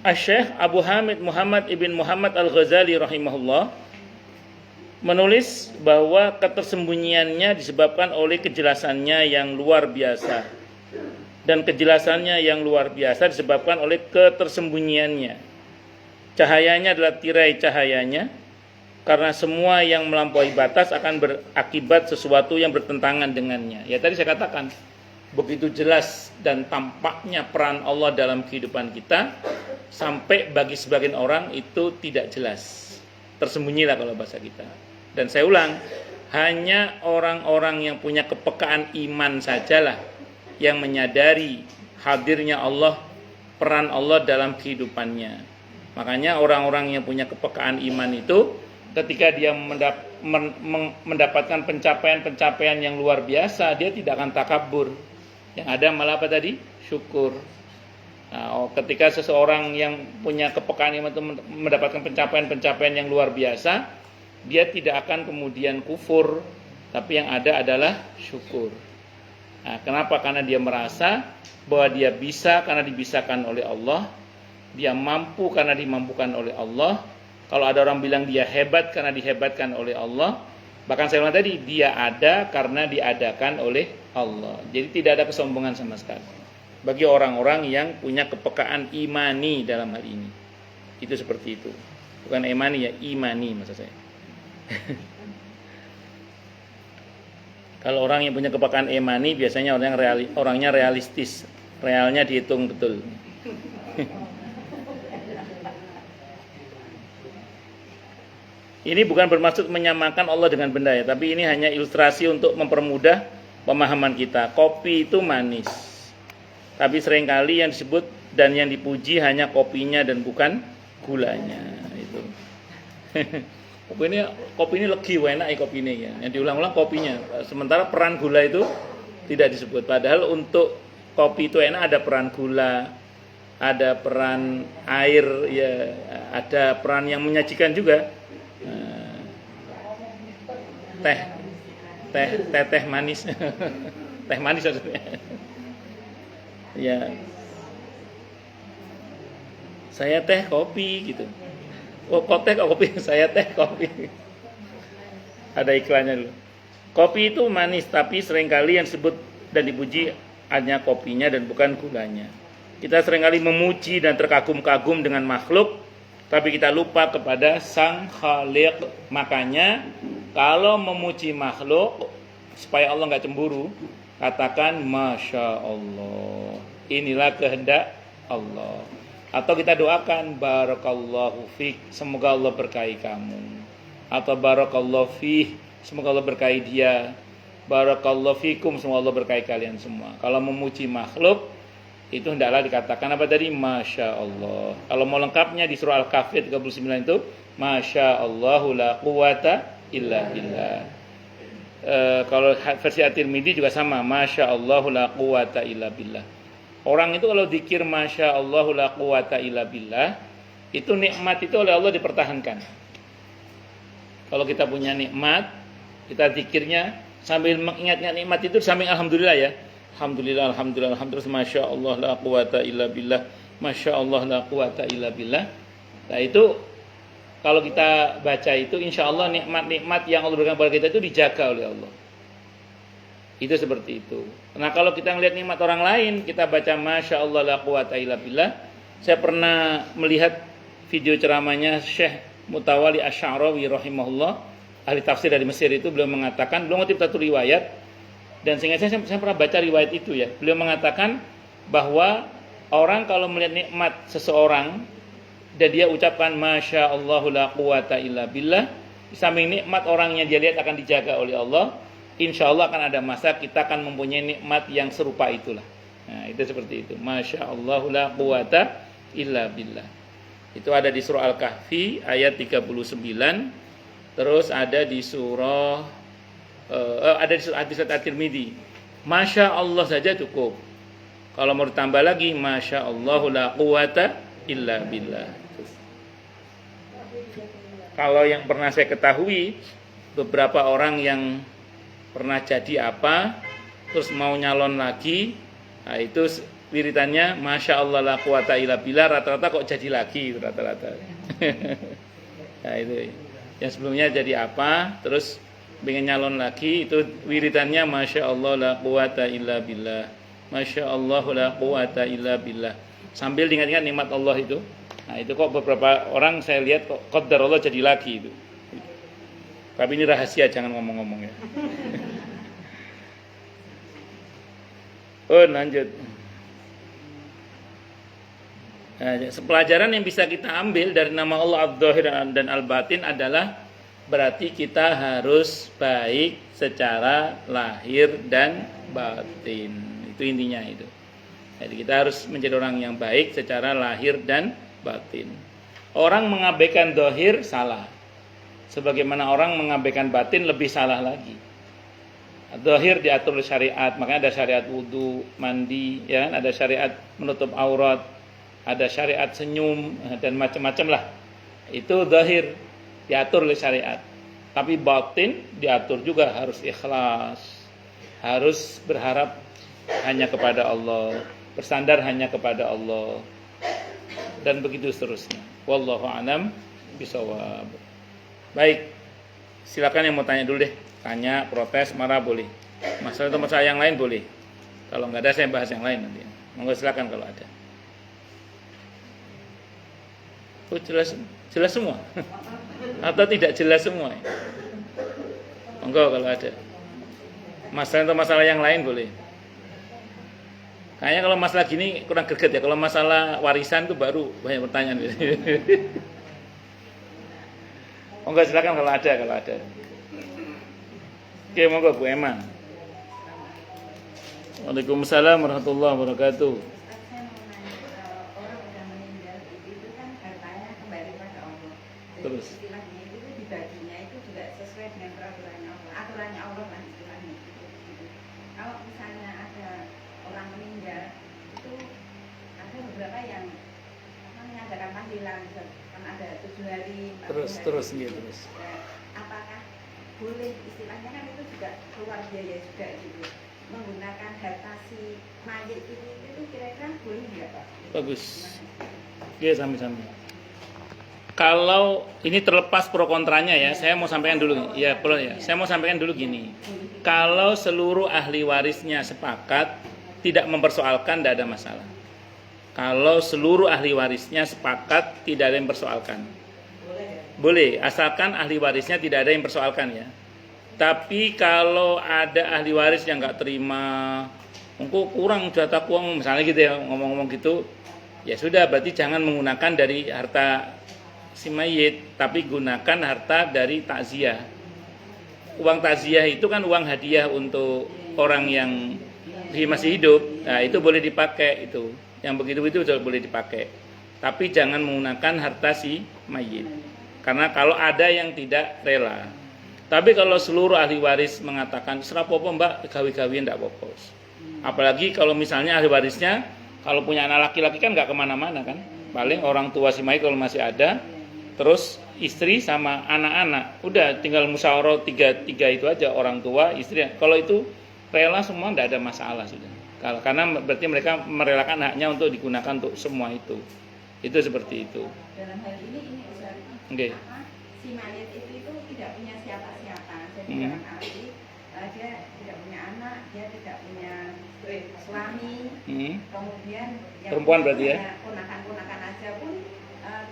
Speaker 1: Asy-Syaikh Abu Hamid Muhammad ibn Muhammad Al-Ghazali rahimahullah menulis bahwa ketersembunyiannya disebabkan oleh kejelasannya yang luar biasa, dan kejelasannya yang luar biasa disebabkan oleh ketersembunyiannya. Cahayanya adalah tirai cahayanya, karena semua yang melampaui batas akan berakibat sesuatu yang bertentangan dengannya. Ya tadi saya katakan, begitu jelas dan tampaknya peran Allah dalam kehidupan kita, sampai bagi sebagian orang itu tidak jelas, tersembunyilah kalau bahasa kita. Dan saya ulang, hanya orang-orang yang punya kepekaan iman sajalah yang menyadari hadirnya Allah, peran Allah dalam kehidupannya. Makanya orang-orang yang punya kepekaan iman itu ketika dia mendapatkan pencapaian-pencapaian yang luar biasa, dia tidak akan takabur. Yang ada malah apa tadi? Syukur. Nah, ketika seseorang yang punya kepekaan iman itu mendapatkan pencapaian-pencapaian yang luar biasa, dia tidak akan kemudian kufur, tapi yang ada adalah syukur. Nah, kenapa? Karena dia merasa bahwa dia bisa karena dibisakan oleh Allah, dia mampu karena dimampukan oleh Allah. Kalau ada orang bilang dia hebat karena dihebatkan oleh Allah, bahkan saya bilang tadi, dia ada karena diadakan oleh Allah. Jadi tidak ada kesombongan sama sekali bagi orang-orang yang punya kepekaan imani dalam hal ini. Itu seperti itu. Bukan imani ya, imani maksud saya. Kalau orang yang punya kepekaan imani biasanya orangnya realistis, realnya dihitung betul. Ini bukan bermaksud menyamakan Allah dengan benda ya, tapi ini hanya ilustrasi untuk mempermudah pemahaman kita. Kopi itu manis, tapi seringkali yang disebut dan yang dipuji hanya kopinya dan bukan gulanya. Itu. Kopi ini legi, enak ya kopi ini ya. Yang diulang-ulang kopinya. Sementara peran gula itu tidak disebut. Padahal untuk kopi itu enak ada peran gula, ada peran air, ya, ada peran yang menyajikan juga. Teh manis. Teh manis maksudnya. Ya. Saya teh kopi gitu. Oh, kok teh kok kopi? Saya teh kopi. Ada iklannya dulu. Kopi itu manis, tapi seringkali yang disebut dan dipuji hanya kopinya dan bukan gulanya. Kita seringkali memuji dan terkagum-kagum dengan makhluk, tapi kita lupa kepada Sang Khaliq. Makanya kalau memuji makhluk supaya Allah nggak cemburu, katakan Masya Allah, inilah kehendak Allah. Atau kita doakan Barakallahu fiik, semoga Allah berkahi kamu. Atau Barakallahu fiih, semoga Allah berkahi dia. Barakallahu fiikum, semoga Allah berkahi kalian semua. Kalau memuji makhluk itu hendaklah dikatakan apa tadi? Masya Allah. Kalau mau lengkapnya di surah Al-Kahfi 39 itu Masya Allahu la quwata illa billah. Kalau versi At-Tirmidzi juga sama, Masya Allahu la quwata illa billah. Orang itu kalau zikir Masya Allahu la quwata illa billah, itu nikmat itu oleh Allah dipertahankan. Kalau kita punya nikmat, kita zikirnya sambil mengingat nikmat itu sambil alhamdulillah ya. Alhamdulillah, alhamdulillah, alhamdulillah, Masya Allah la quwata illa billah, Masya Allah la quwata illa billah. Nah itu kalau kita baca itu, insya Allah nikmat-nikmat yang Allah berikan kepada kita itu dijaga oleh Allah. Itu seperti itu. Nah kalau kita melihat nikmat orang lain, kita baca Masya Allah la quwata illa billah. Saya pernah melihat video ceramahnya Syekh Mutawalli Asy-Sya'rawi rahimahullah, ahli tafsir dari Mesir itu. Beliau mengatakan, beliau mengutip satu riwayat, dan sehingga saya pernah baca riwayat itu ya. Beliau mengatakan bahwa orang kalau melihat nikmat seseorang dan dia ucapkan Masya Allah la quwata illa billah, di samping nikmat orangnya dia lihat akan dijaga oleh Allah, insya Allah akan ada masa kita akan mempunyai nikmat yang serupa itulah. Nah itu seperti itu. Masya Allah la quwata illa billah. Itu ada di surah Al-Kahfi ayat 39. Terus ada di surah ada di surah At-Tirmidzi. Masya Allah saja cukup. Kalau mau ditambah lagi, Masya Allah la quwata illa billah. Kalau yang pernah saya ketahui, beberapa orang yang pernah jadi apa, terus mau nyalon lagi, nah itu wiritannya Masya Allah la quwata illa billah, rata-rata kok jadi lagi rata-rata. Nah itu yang sebelumnya jadi apa, terus pengen nyalon lagi, itu wiritannya Masya Allah la quwata illa billah, Masya Allah la quwata illa billah, sambil ingat-ingat nikmat Allah itu. Nah itu kok beberapa orang saya lihat kok qadar Allah jadi lagi itu. Tapi ini rahasia, jangan ngomong-ngomong ya. Oh lanjut. Nah, pelajaran yang bisa kita ambil dari nama Allah Adz-Dzahir dan Al-Batin adalah berarti kita harus baik secara lahir dan batin. Itu intinya itu. Jadi kita harus menjadi orang yang baik secara lahir dan batin. Orang mengabaikan zahir salah. Sebagaimana orang mengabaikan batin lebih salah lagi. Zahir diatur syariat, makanya ada syariat wudu, mandi, ya, ada syariat menutup aurat, ada syariat senyum dan macam-macam lah. Itu zahir diatur oleh syariat. Tapi batin diatur juga harus ikhlas, harus berharap hanya kepada Allah, bersandar hanya kepada Allah, dan begitu seterusnya. Wallahu a'lam bishawab. Baik, silakan yang mau tanya dulu deh. Tanya, protes, marah boleh. Masalah itu masalah yang lain boleh. Kalau nggak ada saya bahas yang lain nanti. Monggo silakan kalau ada. Oh jelas semua. Atau tidak jelas semua. Monggo kalau ada. Masalah itu masalah yang lain boleh. Kayaknya kalau masalah gini kurang greget ya. Kalau masalah warisan itu baru banyak pertanyaan. Monggo silakan kalau ada. Oke, monggo Bu Eman. Waalaikumsalam warahmatullahi wabarakatuh. Terus
Speaker 2: istilahnya itu dibaginya itu juga sesuai dengan aturannya Allah kan istilahnya. Kalau misalnya ada orang meninggal itu ada beberapa yang mengadakan tahlilan kan ada 7 hari.
Speaker 1: Terus.
Speaker 2: Apakah boleh istilahnya kan itu juga keluar biaya juga gitu, menggunakan harta si mayit itu kira-kira boleh nggak Pak?
Speaker 1: Bagus. Oke, sami-sami. Kalau ini terlepas pro kontranya ya, saya mau sampaikan dulu. Ya, perlu ya. Saya mau sampaikan dulu gini. Kalau seluruh ahli warisnya sepakat tidak mempersoalkan, tidak ada masalah. Kalau seluruh ahli warisnya sepakat tidak ada yang mempersoalkan. Boleh, asalkan ahli warisnya tidak ada yang mempersoalkan ya. Tapi kalau ada ahli waris yang nggak terima, engkau kurang jatah uang misalnya gitu ya, ngomong-ngomong gitu, ya sudah berarti jangan menggunakan dari harta si mayit, tapi gunakan harta dari takziah. Uang takziah itu kan uang hadiah untuk orang yang masih hidup. Nah, itu boleh dipakai itu. Yang begitu itu boleh dipakai. Tapi jangan menggunakan harta si mayit. Karena kalau ada yang tidak rela. Tapi kalau seluruh ahli waris mengatakan serapopo Mbak, gawi-gawian ndak apa-apa. Apalagi kalau misalnya ahli warisnya kalau punya anak laki-laki kan nggak kemana-mana kan. Paling orang tua si mayit kalau masih ada, terus istri sama anak-anak, udah tinggal musyawarah tiga itu aja, orang tua, istri. Kalau itu rela semua nggak ada masalah sudah. Karena berarti mereka merelakan haknya untuk digunakan untuk semua itu. Itu seperti itu.
Speaker 2: Dalam hal ini Ustaz, si mayat itu tidak punya siapa-siapa. Jadi dalam arti dia tidak punya anak, dia tidak punya suami, kemudian
Speaker 1: perempuan berarti ya.
Speaker 2: Ponakan-ponakan aja pun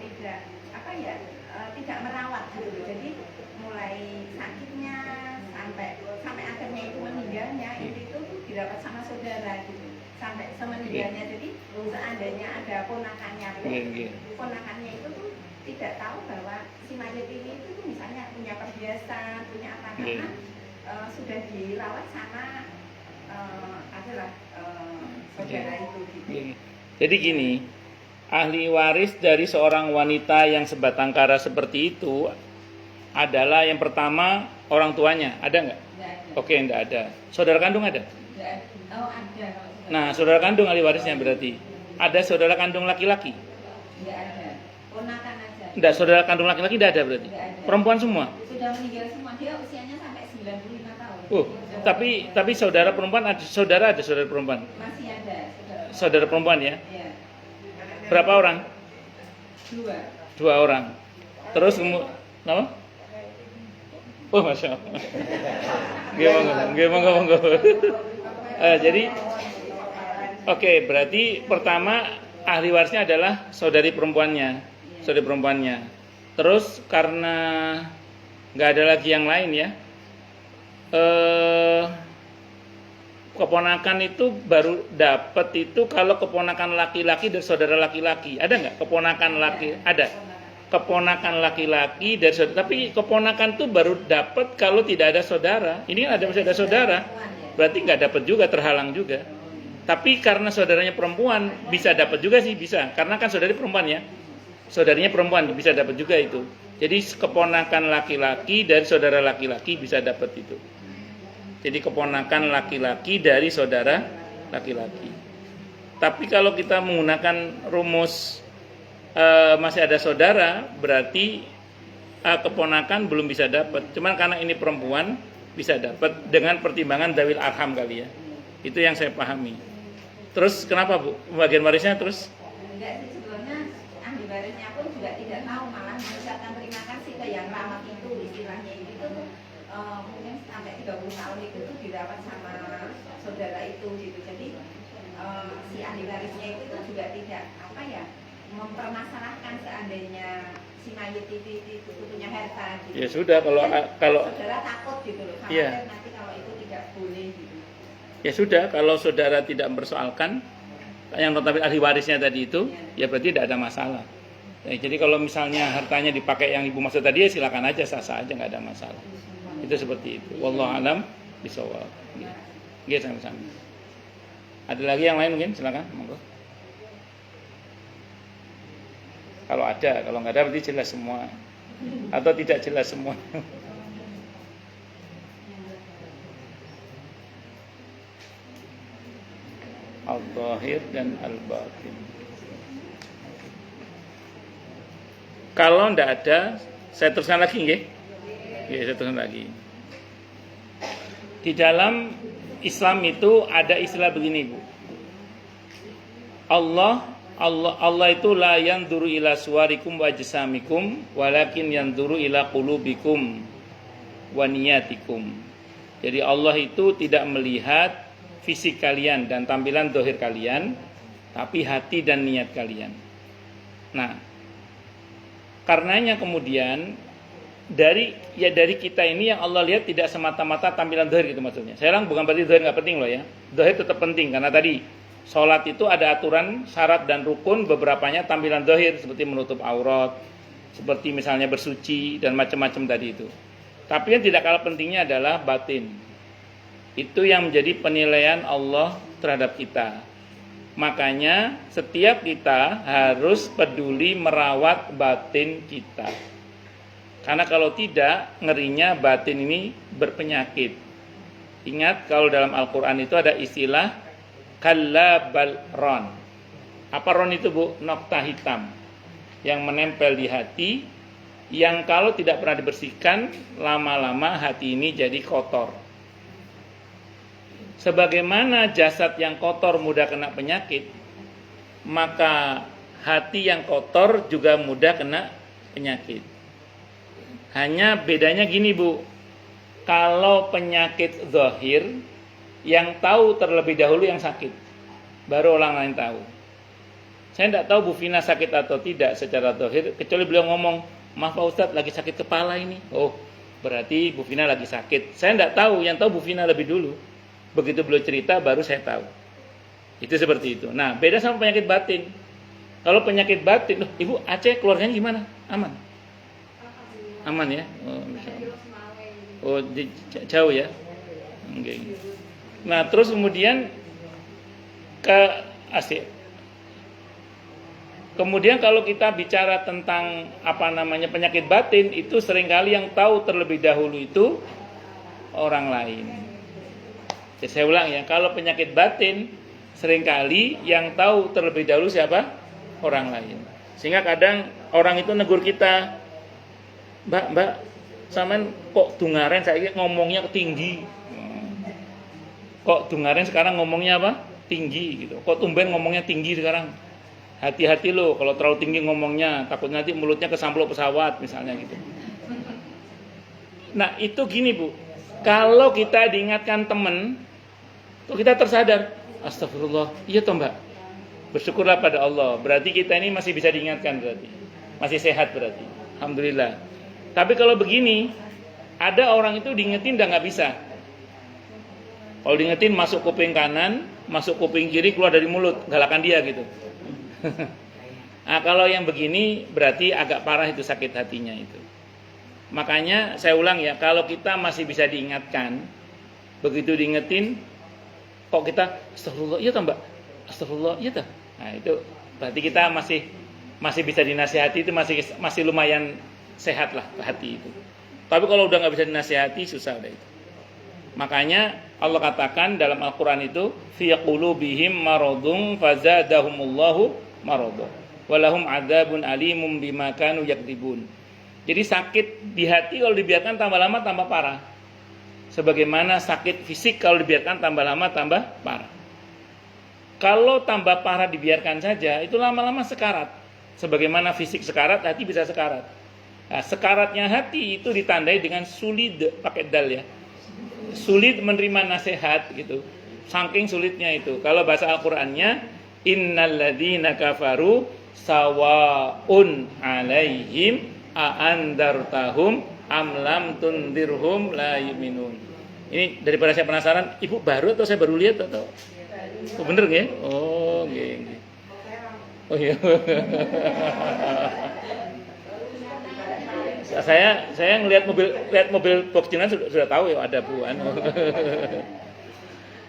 Speaker 2: tidak tidak merawat gitu. Jadi mulai sakitnya sampai akhirnya itu meninggalnya itu dirawat sama saudara gitu. Sampai semeninggalnya. Jadi seandainya ada ponakannya ponakannya itu tuh tidak tahu bahwa si mayat ini itu tuh misalnya punya perhiasan, punya apa karena sudah dirawat sama saudara itu gitu.
Speaker 1: Jadi gini, ahli waris dari seorang wanita yang sebatang kara seperti itu adalah yang pertama orang tuanya. Ada nggak?
Speaker 2: Nggak ada.
Speaker 1: Oke, nggak ada. Saudara kandung ada?
Speaker 2: Nggak ada. Oh ada.
Speaker 1: Nah, saudara kandung ahli warisnya berarti. Ada saudara kandung laki-laki?
Speaker 2: Nggak ada. Ponakan aja.
Speaker 1: Enggak, saudara kandung laki-laki tidak ada berarti?
Speaker 2: Nggak ada.
Speaker 1: Perempuan semua?
Speaker 2: Sudah meninggal semua. Dia usianya sampai 95 tahun.
Speaker 1: Tapi saudara perempuan ada saudara perempuan?
Speaker 2: Masih ada.
Speaker 1: Saudara perempuan ya?
Speaker 2: Iya.
Speaker 1: Berapa orang?
Speaker 2: 2.
Speaker 1: 2 orang. Terus apa? Oh, masya Allah. Monggo. Jadi, oke, berarti pertama ahli warisnya adalah saudari perempuannya. Terus karena nggak ada lagi yang lain ya, keponakan itu baru dapat itu kalau keponakan laki-laki dari saudara laki-laki. Ada nggak keponakan laki? Ada. Keponakan laki-laki dari saudara. Tapi keponakan itu baru dapat kalau tidak ada saudara. Ini kan masih ada saudara. Berarti nggak dapat juga, terhalang juga. Tapi karena saudaranya perempuan bisa dapat juga sih, bisa. Karena kan saudari perempuan ya. Saudarinya perempuan bisa dapat juga itu. Jadi keponakan laki-laki dari saudara laki-laki bisa dapat itu. Jadi keponakan laki-laki dari saudara laki-laki. Tapi kalau kita menggunakan rumus masih ada saudara, berarti keponakan belum bisa dapat. Cuman karena ini perempuan bisa dapat dengan pertimbangan dawil arham kali ya. Itu yang saya pahami. Terus kenapa Bu? Bagian warisnya terus?
Speaker 2: Enggak sih, sebelumnya ahli warisnya pun juga tidak tahu, malah mengucapkan terima kasih ke yang ramah itu, istilahnya itu tuh mungkin sampai 30 tahun itu tuh dirawat sama saudara itu gitu. Jadi si ahli warisnya itu tuh juga tidak mempermasalahkan seandainya si mayit itu punya harta gitu.
Speaker 1: Ya sudah, kalau
Speaker 2: saudara takut gitu loh, khawatir
Speaker 1: iya.
Speaker 2: nanti kalau itu tidak boleh gitu.
Speaker 1: Ya sudah, kalau saudara tidak mempersoalkan yang notabene ahli warisnya tadi itu, ya berarti tidak ada masalah. Ya, jadi kalau misalnya hartanya dipakai yang ibu maksud tadi, ya silakan aja, sah-sah aja, nggak ada masalah. Itu seperti itu. Wallahu alam bishawab. Nggih, sama-sama. Ada lagi yang lain mungkin, silakan, monggo. Kalau ada, kalau nggak ada berarti jelas semua. Atau tidak jelas semua. Al-Zahir dan Al-Batin. Kalau tidak ada, saya teruskan lagi nggih? Ya, saya teruskan lagi. Di dalam Islam itu ada istilah begini, Bu. Allah itu la yanzuru ila suwarikum wa ajsamikum walakin yanzuru ila qulubikum wa niyatikum. Jadi Allah itu tidak melihat fisik kalian dan tampilan zahir kalian, tapi hati dan niat kalian. Nah, karenanya kemudian dari kita ini yang Allah lihat tidak semata-mata tampilan zahir gitu maksudnya. Saya bilang bukan berarti zahir nggak penting loh ya. Zahir tetap penting karena tadi sholat itu ada aturan, syarat dan rukun, beberapanya tampilan zahir seperti menutup aurat, seperti misalnya bersuci dan macam-macam tadi itu. Tapi yang tidak kalah pentingnya adalah batin. Itu yang menjadi penilaian Allah terhadap kita. Makanya setiap kita harus peduli merawat batin kita. Karena kalau tidak, ngerinya batin ini berpenyakit. Ingat kalau dalam Al-Quran itu ada istilah kalla bal ron. Apa ron itu Bu? Nokta hitam yang menempel di hati, yang kalau tidak pernah dibersihkan, lama-lama hati ini jadi kotor. Sebagaimana jasad yang kotor mudah kena penyakit, maka hati yang kotor juga mudah kena penyakit. Hanya bedanya gini Bu, kalau penyakit zahir, yang tahu terlebih dahulu yang sakit, baru orang lain tahu. Saya tidak tahu Bu Vina sakit atau tidak secara zahir, kecuali beliau ngomong, maaf Pak Ustadz lagi sakit kepala ini. Oh, berarti Bu Vina lagi sakit. Saya tidak tahu, yang tahu Bu Vina lebih dulu. Begitu beliau cerita baru saya tahu. Itu seperti itu. Nah, beda sama penyakit batin. Kalau penyakit batin, Ibu Aceh keluarganya gimana? Aman? Aman ya? Oh, jauh ya? Okay. Nah, terus kemudian ke Asia. Kemudian kalau kita bicara tentang penyakit batin, itu seringkali yang tahu terlebih dahulu itu orang lain. Jadi saya ulang ya, kalau penyakit batin seringkali yang tahu terlebih dahulu siapa? Orang lain. Sehingga kadang orang itu negur kita, Mbak, sampean kok dungaren saya ngomongnya tinggi. Kok dungaren sekarang ngomongnya apa? Tinggi gitu. Kok tumben ngomongnya tinggi sekarang? Hati-hati lo kalau terlalu tinggi ngomongnya, takut nanti mulutnya kesamplok pesawat misalnya gitu. Nah itu gini Bu, kalau kita diingatkan teman, tuh kita tersadar, astagfirullah, iya toh Mbak, bersyukurlah pada Allah, berarti kita ini masih bisa diingatkan berarti, masih sehat berarti, alhamdulillah. Tapi kalau begini, ada orang itu diingetin udah nggak bisa. Kalau diingetin masuk kuping kanan, masuk kuping kiri, keluar dari mulut, galakan dia gitu. Nah, kalau yang begini berarti agak parah itu sakit hatinya itu. Makanya saya ulang ya, kalau kita masih bisa diingatkan, begitu diingetin, kok kita astagfirullah, iya toh Mbak, astagfirullah, iya toh. Nah itu berarti kita masih bisa dinasihati, itu masih lumayan sehat lah hati itu. Tapi kalau udah nggak bisa dinasihati, susah udah itu. Makanya Allah katakan dalam Al-Quran itu, fi qulubihim maradun fazadahumullahu maradun walahum adzabun alimum bima kanu yakdzibun. Jadi sakit di hati kalau dibiarkan tambah lama tambah parah. Sebagaimana sakit fisik kalau dibiarkan tambah lama tambah parah. Kalau tambah parah dibiarkan saja, itu lama-lama sekarat. Sebagaimana fisik sekarat, hati bisa sekarat. Nah, sekaratnya hati itu ditandai dengan sulit, pakai dal ya. Sulit menerima nasihat gitu. Saking sulitnya itu. Kalau bahasa Al-Qur'annya, innalladzina kafaru sawaun alaihim a'andartahum am lam tundirhum la yu'minun. Ini daripada saya penasaran, Ibu baru atau saya baru lihat atau? Oh, bener nggih? Oh, nggih. Oh iya. saya ngelihat mobil box jenengan sudah tahu ya ada buan.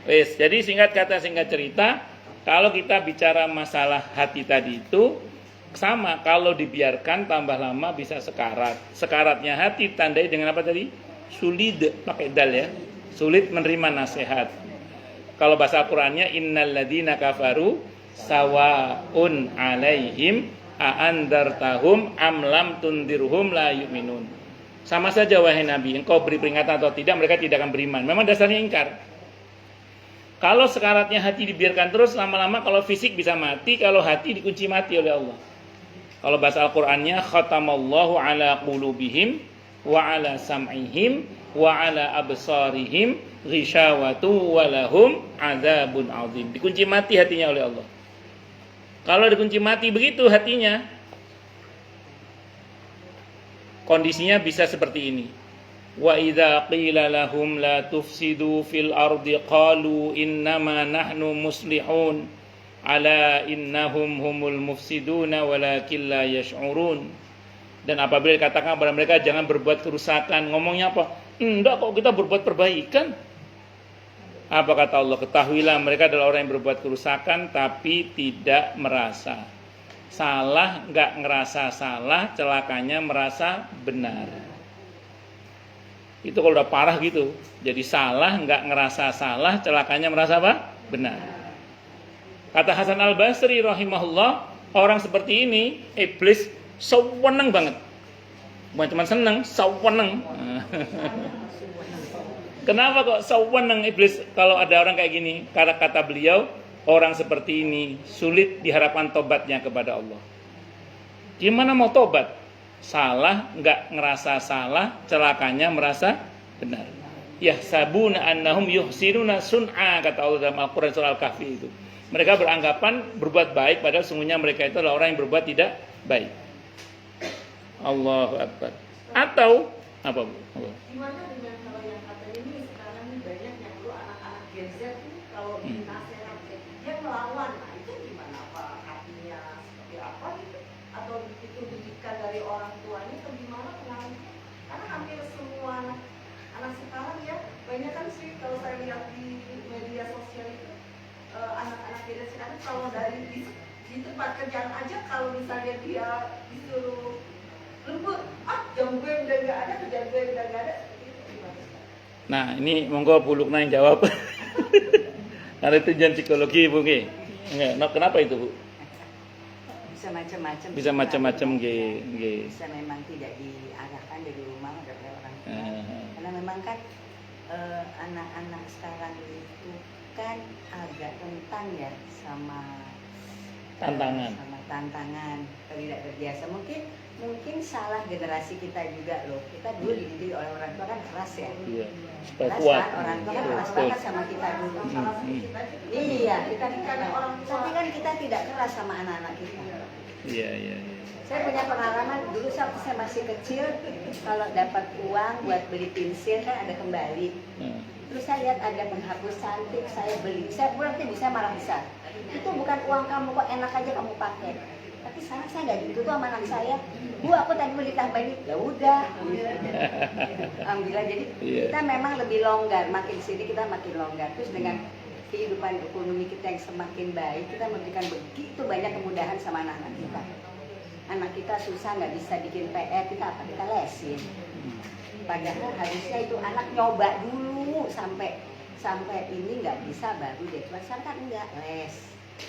Speaker 1: Wes, jadi singkat cerita, kalau kita bicara masalah hati tadi itu sama, kalau dibiarkan tambah lama bisa sekarat. Sekaratnya hati tandai dengan apa tadi? Sulit, pakai dal ya. Sulit menerima nasihat. Kalau bahasa Al-Qur'annya innalladzina kafaru sawaun alaihim a'andartahum am lam tundirhum la yu'minun. Sama saja wahai Nabi, engkau beri peringatan atau tidak, mereka tidak akan beriman. Memang dasarnya ingkar. Kalau sekaratnya hati dibiarkan terus, lama-lama kalau fisik bisa mati, kalau hati dikunci mati oleh Allah. Kalau bahasa Al-Qur'annya khatamallahu ala qulubihim wa ala sam'ihim wa ala absarihim ghishawatu wa lahum adzabun adzim. Dikunci mati hatinya oleh Allah. Kalau dikunci mati begitu hatinya, kondisinya bisa seperti ini. Wa idza qila lahum la tufsidu fil ardi qalu innama nahnu muslihun ala innahum humul mufsiduna walakin la yash'urun. Dan apabila dikatakan kepada mereka jangan berbuat kerusakan, ngomongnya apa? Enggak kok, kita berbuat perbaikan. Apa kata Allah? Ketahuilah mereka adalah orang yang berbuat kerusakan tapi tidak merasa salah, enggak ngerasa salah, celakanya merasa benar. Itu kalau udah parah gitu. Jadi salah, enggak ngerasa salah, celakanya merasa apa? Benar. Kata Hasan Al-Basri rahimahullah, orang seperti ini iblis seweneng banget. Bukan cuma seneng, seweneng. Kenapa kok seweneng iblis kalau ada orang kayak gini? Karena kata beliau, orang seperti ini sulit diharapkan tobatnya kepada Allah. Gimana mau tobat? Salah, enggak ngerasa salah, celakanya merasa benar. Yahsabuna annahum yuhsinuna sun'a, kata Allah dalam Al-Qur'an surah Al-Kahfi itu. Mereka beranggapan berbuat baik padahal sesungguhnya mereka itu adalah orang yang berbuat tidak baik. Allahu Akbar. Atau apa, Bu?
Speaker 3: Gimana dengan kalau yang katanya ini sekarang banyak yang dulu anak-anak Gen Z tuh kalau dinasehat dia melawan, nah itu gimana, apa hatinya seperti apa gitu, atau itu didikan dari orang tuanya atau gimana pengaruhnya? Karena hampir semua anak sekarang ya banyak kan sih kalau saya lihat di media sosial itu anak-anak Gen Z sekarang kalau dari di tempat kerjaan aja kalau misalnya dia disuruh lembur, jam gue udah nggak ada, kerjaan gue udah nggak ada, seperti itu gimana?
Speaker 1: Nah, ini monggo Bu Lukna yang jawab. Karena itu jangan psikologi, Bu nggih. Nggak, nah, kenapa itu, Bu?
Speaker 4: Bisa macam-macam.
Speaker 1: Bisa macam-macam nggih.
Speaker 4: Bisa memang tidak diarahkan dari rumah oleh orang tua. Karena memang kan anak-anak sekarang itu kan agak rentan ya sama tantangan kalau tidak terbiasa. Mungkin salah generasi kita juga loh. Kita dulu dididik oleh orang tua kan keras ya.
Speaker 1: Iya. Supaya
Speaker 4: Keras
Speaker 1: kuat.
Speaker 4: kan, orang tua kan keras banget sama kita dulu. Iya, kita tapi kan kita tidak keras sama anak-anak kita.
Speaker 1: Iya.
Speaker 4: Saya punya pengalaman dulu waktu saya masih kecil, kalau dapat uang buat beli pensil kan ada kembali. Terus saya lihat ada penghapus cantik, saya beli. Saya pulang tuh bisa marah besar. Itu bukan uang kamu, kok enak aja kamu pakai. Tapi sekarang saya nggak gitu tuh sama anak saya. Bu, aku tadi mau ditambahin. Ya udah. Alhamdulillah. Jadi kita memang lebih longgar. Makin sini kita makin longgar. Terus dengan kehidupan ekonomi kita yang semakin baik, kita memberikan begitu banyak kemudahan sama anak-anak kita. Anak kita susah nggak bisa bikin PR, kita apa? Kita lesin. Padahal harusnya itu anak nyoba dulu sampai ini nggak bisa baru deh. Sekarang kan enggak les.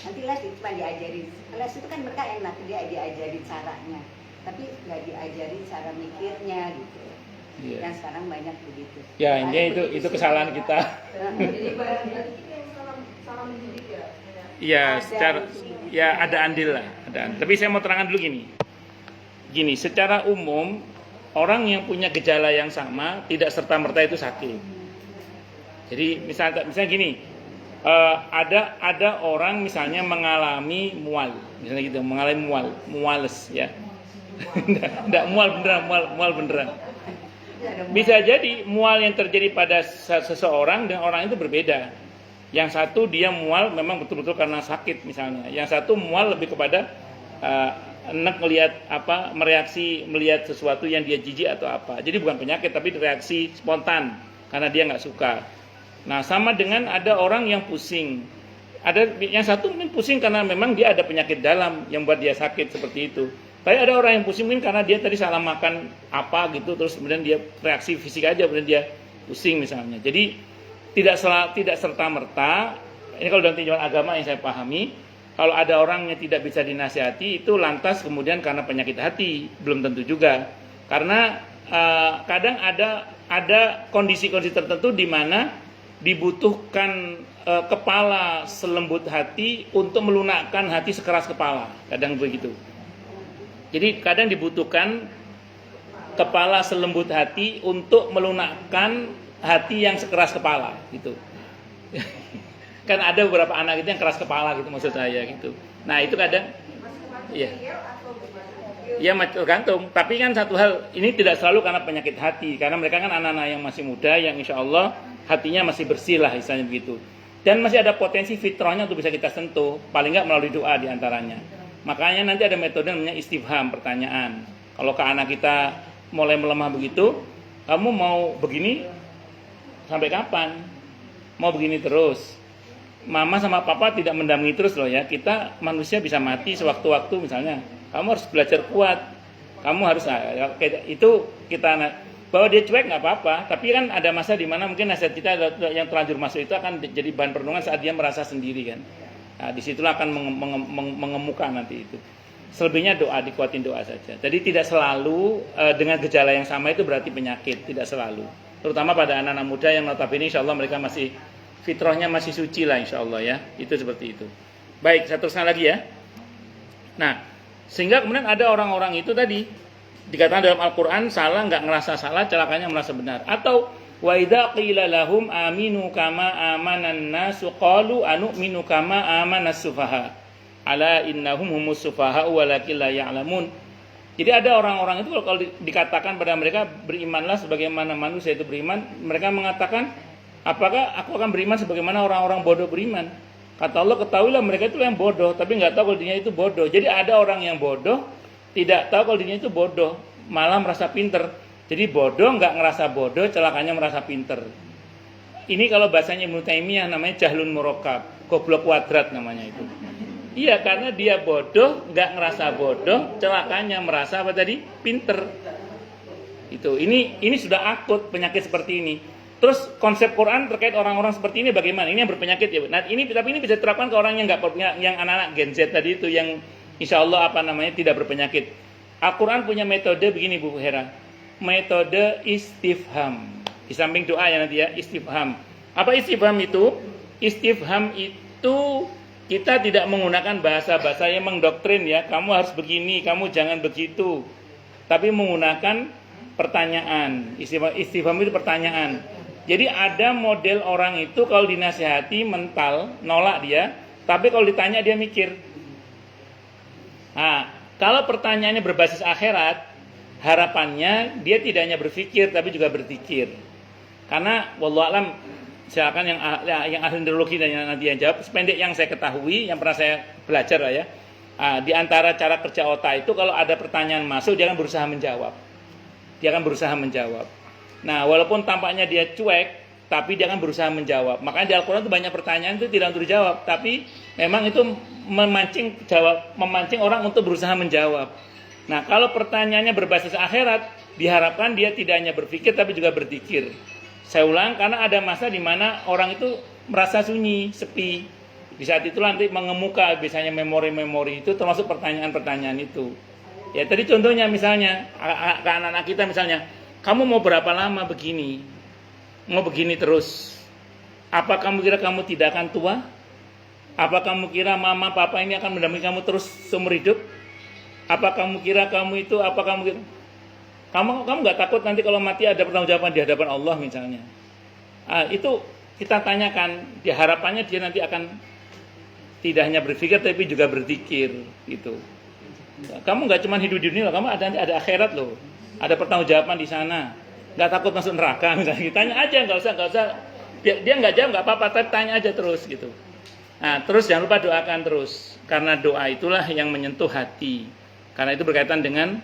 Speaker 4: Nanti les itu cuma diajarin. Les itu kan mereka enak, dia diajarin caranya, tapi nggak diajarin cara mikirnya gitu. Yang sekarang banyak begitu.
Speaker 1: Ya, intinya itu kesalahan kita.
Speaker 3: Jadi berarti kita yang salah mendidik ya.
Speaker 1: Iya, secara ya ada andil lah, Tapi saya mau terangkan dulu gini, secara umum orang yang punya gejala yang sama tidak serta-merta itu sakit. Jadi misalnya gini, ada orang misalnya mengalami mual, misalnya gitu, mengalami muales ya. Enggak mual beneran. Bisa jadi mual yang terjadi pada seseorang dan orang itu berbeda. Yang satu dia mual memang betul-betul karena sakit misalnya. Yang satu mual lebih kepada enak melihat sesuatu yang dia jijik atau apa. Jadi bukan penyakit tapi reaksi spontan karena dia nggak suka. Nah, sama dengan ada orang yang pusing. Ada yang satu mungkin pusing karena memang dia ada penyakit dalam yang buat dia sakit seperti itu. Tapi ada orang yang pusing mungkin karena dia tadi salah makan apa gitu, terus kemudian dia reaksi fisik aja, kemudian dia pusing misalnya. Jadi tidak serta-merta, ini kalau dalam tinjauan agama yang saya pahami, kalau ada orang yang tidak bisa dinasihati itu lantas kemudian karena penyakit hati, belum tentu juga. Karena kadang ada kondisi-kondisi tertentu di mana dibutuhkan kepala selembut hati untuk melunakkan hati sekeras kepala, kadang begitu. Jadi kadang dibutuhkan kepala selembut hati untuk melunakkan hati yang sekeras kepala gitu. Kan ada beberapa anak itu yang keras kepala gitu maksud saya gitu. Nah itu kadang ya tergantung. Tapi kan satu hal, ini tidak selalu karena penyakit hati, karena mereka kan anak-anak yang masih muda yang insya Allah hatinya masih bersih lah misalnya begitu. Dan masih ada potensi fitrahnya untuk bisa kita sentuh, paling nggak melalui doa diantaranya. Makanya nanti ada metode namanya istifham, pertanyaan. Kalau ke anak kita mulai melemah begitu, kamu mau begini sampai kapan? Mau begini terus? Mama sama papa tidak mendampingi terus loh ya. Kita manusia bisa mati sewaktu-waktu misalnya. Kamu harus belajar kuat. Kamu harus itu kita bahwa dia cuek nggak apa-apa. Tapi kan ada masa di mana mungkin nasihat kita yang terlanjur masuk itu akan jadi bahan perenungan saat dia merasa sendiri kan. Nah, disitulah akan mengemuka nanti itu. Selebihnya doa, dikuatin doa saja. Jadi tidak selalu dengan gejala yang sama itu berarti penyakit, tidak selalu. Terutama pada anak-anak muda yang notabene insya Allah mereka masih fitrahnya masih suci lah insya Allah ya. Itu seperti itu. Baik, saya teruskan lagi ya. Nah, sehingga kemudian ada orang-orang itu tadi dikatakan dalam Al-Quran salah, nggak ngerasa salah, celakanya merasa benar. Atau wa idza qila lahum aminu kama amanan nasu qalu anu'minu kama amanas sufaha ala innahum humus sufaha walakin la ya'lamun. Jadi ada orang-orang itu kalau dikatakan pada mereka berimanlah sebagaimana manusia itu beriman, mereka mengatakan apakah aku akan beriman sebagaimana orang-orang bodoh beriman? Kata Allah, ketahuilah mereka itu yang bodoh tapi nggak tahu kalau dirinya itu bodoh. Jadi ada orang yang bodoh tidak tahu kalau dirinya itu bodoh, malah merasa pinter. Jadi bodoh nggak ngerasa bodoh, celakanya merasa pinter. Ini kalau bahasanya Ibnu Taimiyah namanya jahlun murakkab, goblok kuadrat namanya itu. Iya, karena dia bodoh, nggak ngerasa bodoh, celakanya merasa apa tadi? Pinter. Itu. Ini sudah akut penyakit seperti ini. Terus konsep Quran terkait orang-orang seperti ini bagaimana? Ini yang berpenyakit ya. Nah, tapi ini bisa diterapkan ke orang yang yang anak-anak Gen Z tadi itu yang insya Allah tidak berpenyakit. Al-Quran punya metode begini Bu Hera. Metode istifham. Di samping doa ya nanti ya, istifham. Apa istifham itu? Istifham itu kita tidak menggunakan bahasa-bahasa yang mendoktrin ya. Kamu harus begini, kamu jangan begitu. Tapi menggunakan pertanyaan. Istifham itu pertanyaan. Jadi ada model orang itu kalau dinasihati mental, nolak dia. Tapi kalau ditanya dia mikir. Nah, kalau pertanyaannya berbasis akhirat, harapannya dia tidak hanya berpikir tapi juga berzikir. Karena wallahu alam, silakan yang ahli neurologi dan yang nanti yang jawab. Sependek yang saya ketahui, yang pernah saya belajar lah ya. Di antara cara kerja otak itu kalau ada pertanyaan masuk dia akan berusaha menjawab. Nah, walaupun tampaknya dia cuek, tapi dia akan berusaha menjawab. Makanya di Al-Quran itu banyak pertanyaan itu tidak untuk dijawab, tapi memang itu memancing orang untuk berusaha menjawab. Nah, kalau pertanyaannya berbasis akhirat, diharapkan dia tidak hanya berpikir tapi juga berzikir. Saya ulang, karena ada masa di mana orang itu merasa sunyi, sepi. Di saat itu nanti mengemuka biasanya memori-memori itu termasuk pertanyaan-pertanyaan itu. Ya tadi contohnya misalnya, ke anak-anak kita misalnya, kamu mau berapa lama begini? Mau begini terus? Apa kamu kira kamu tidak akan tua? Apa kamu kira mama papa ini akan mendampingi kamu terus seumur hidup? Apa kamu kira kamu itu, kamu nggak takut nanti kalau mati ada pertanggungjawaban di hadapan Allah misalnya? Itu kita tanyakan, harapannya dia nanti akan tidak hanya berpikir tapi juga berzikir gitu. Kamu nggak cuma hidup di dunia, kamu ada akhirat loh, ada pertanggungjawaban di sana. Nggak takut masuk neraka misalnya? Tanya aja, nggak usah. Dia nggak jawab nggak apa-apa, tapi tanya aja terus gitu. Nah, terus jangan lupa doakan terus, karena doa itulah yang menyentuh hati. Karena itu berkaitan dengan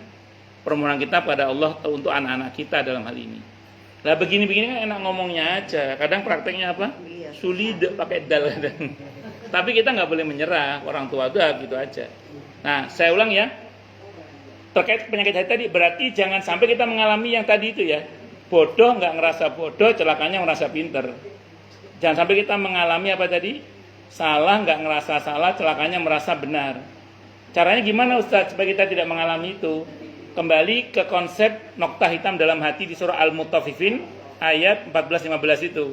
Speaker 1: permohonan kita pada Allah untuk anak-anak kita dalam hal ini. Lah begini-begini kan enak ngomongnya aja. Kadang prakteknya apa? Sulit pakai dal. Tapi kita nggak boleh menyerah. Orang tua itu gitu aja. Nah, saya ulang ya. Terkait penyakit hati tadi, berarti jangan sampai kita mengalami yang tadi itu ya. Bodoh nggak ngerasa bodoh, celakanya merasa pinter. Jangan sampai kita mengalami apa tadi? Salah nggak ngerasa salah, celakanya merasa benar. Caranya gimana Ustaz supaya kita tidak mengalami itu? Kembali ke konsep noktah hitam dalam hati di surah Al-Mutaffifin ayat 14-15 itu.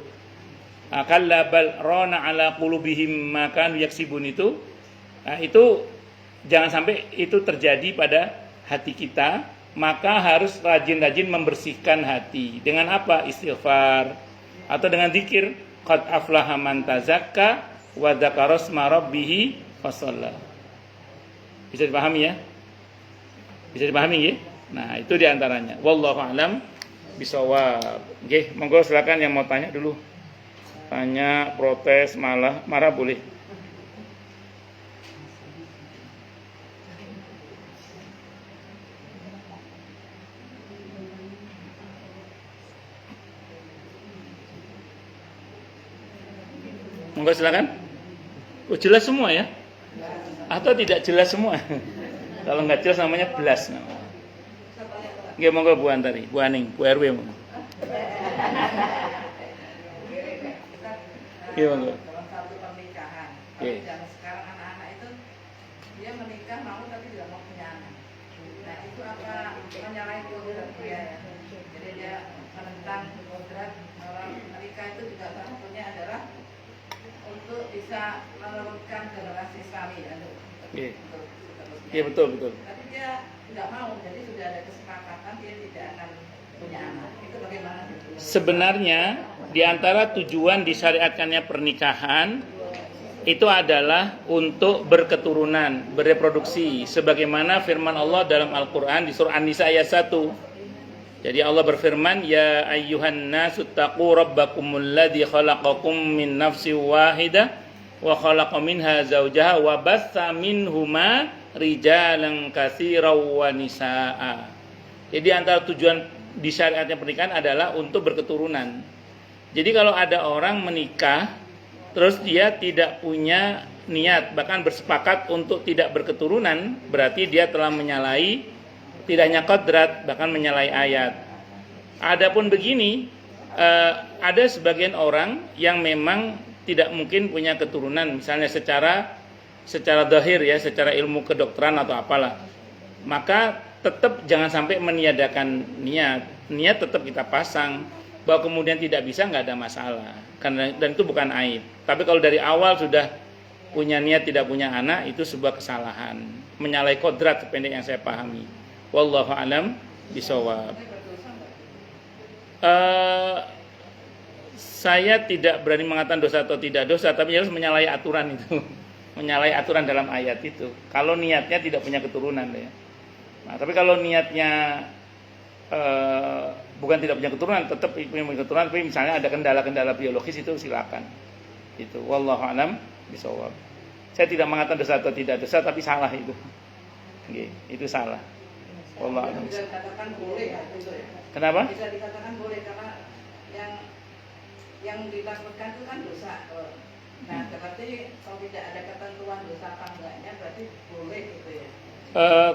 Speaker 1: Kalla bal rana ala qulubihim ma kanu yaksibun itu. Nah, itu jangan sampai itu terjadi pada hati kita, maka harus rajin-rajin membersihkan hati. Dengan apa? Istighfar atau dengan zikir qad aflaha man tazakka wa dzakara isma rabbih fasalla. Bisa dipahami ya? Bisa dipahami ya? Nah, itu diantaranya. Wallahu a'lam bishawab. Oke, monggo silakan yang mau tanya dulu. Tanya, protes, marah boleh. Monggo silakan. Oh, jelas semua ya? Atau tidak jelas semua? Kalau nggak jelas namanya belas. Nggih, monggo Bu Antari, Bu Aning, Bu RW. Nggih, monggo.
Speaker 2: Dalam satu pernikahan.
Speaker 1: Oke.
Speaker 2: Tapi zaman sekarang anak-anak itu dia menikah mau tapi tidak mau punya anak. Nah, itu apa menyalahi kodrat dia ya. Jadi dia menentang kodrat bahwa menikah itu juga salah satunya adalah untuk bisa meneruskan generasi Islami ya.
Speaker 1: Iya. Iya, betul.
Speaker 2: Tapi dia tidak mau, jadi sudah ada kesepakatan dia tidak akan punya anak. Itu bagaimana?
Speaker 1: Sebenarnya di antara tujuan disyariatkannya pernikahan itu adalah untuk berketurunan, bereproduksi, sebagaimana firman Allah dalam Al-Quran di surah An-Nisa ayat 1. Jadi Allah berfirman, ya ayyuhan nasu taqu rabbakumul ladzi khalaqakum min nafsin wahidah wa khalaqa minha zawjaha wa batsa minhuma rijalan katsiran wa nisaa. Jadi antara tujuan disyariatnya pernikahan adalah untuk berketurunan. Jadi kalau ada orang menikah terus dia tidak punya niat, bahkan bersepakat untuk tidak berketurunan, berarti dia telah menyalahi tidak hanya kodrat, bahkan menyalahi ayat. Adapun begini, ada sebagian orang yang memang tidak mungkin punya keturunan, misalnya secara zahir ya, secara ilmu kedokteran atau apalah, maka tetap jangan sampai meniadakan niat tetap kita pasang, bahwa kemudian tidak bisa, nggak ada masalah, karena dan itu bukan aib. Tapi kalau dari awal sudah punya niat tidak punya anak, itu sebuah kesalahan, menyalahi kodrat, sependek yang saya pahami. Wallahu alam bisawab. Saya tidak berani mengatakan dosa atau tidak dosa, tapi harus menyalahi aturan itu, menyalahi aturan dalam ayat itu. Kalau niatnya tidak punya keturunan ya. Nah, tapi kalau niatnya bukan tidak punya keturunan, tetap punya keturunan, tapi misalnya ada kendala-kendala biologis, itu silakan. Itu wallahu alam bisawab. Saya tidak mengatakan dosa atau tidak dosa, tapi salah itu. Oke, itu salah. Wallahu alam.
Speaker 5: Bisa dikatakan boleh ya, itu ya.
Speaker 1: Kenapa?
Speaker 5: Bisa dikatakan boleh karena yang ditakutkan itu kan dosa. Nah, berarti kalau tidak ada ketentuan dosa apa enggaknya, berarti boleh gitu ya.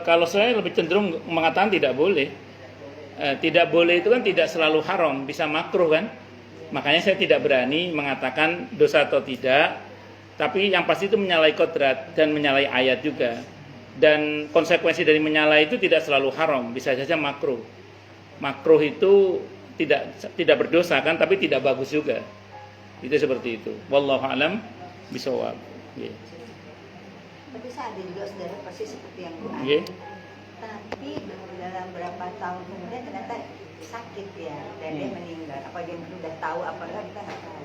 Speaker 1: Kalau saya lebih cenderung mengatakan tidak boleh. Tidak boleh itu kan tidak selalu haram, bisa makruh kan. Makanya saya tidak berani mengatakan dosa atau tidak. Tapi yang pasti itu menyalahi kodrat dan menyalahi ayat juga. Dan konsekuensi dari menyalahi itu tidak selalu haram, bisa saja makruh. Makruh itu tidak berdosa kan, tapi tidak bagus juga. Itu seperti itu. Wallahu alam bisawab. Yeah.
Speaker 4: Tapi saya ada juga saudara persis seperti yang Bu
Speaker 1: Yeah.
Speaker 4: Tapi dalam berapa tahun kemudian ternyata sakit ya, dan dia meninggal. Apa dia sudah tahu apa enggak, kita nggak tahu.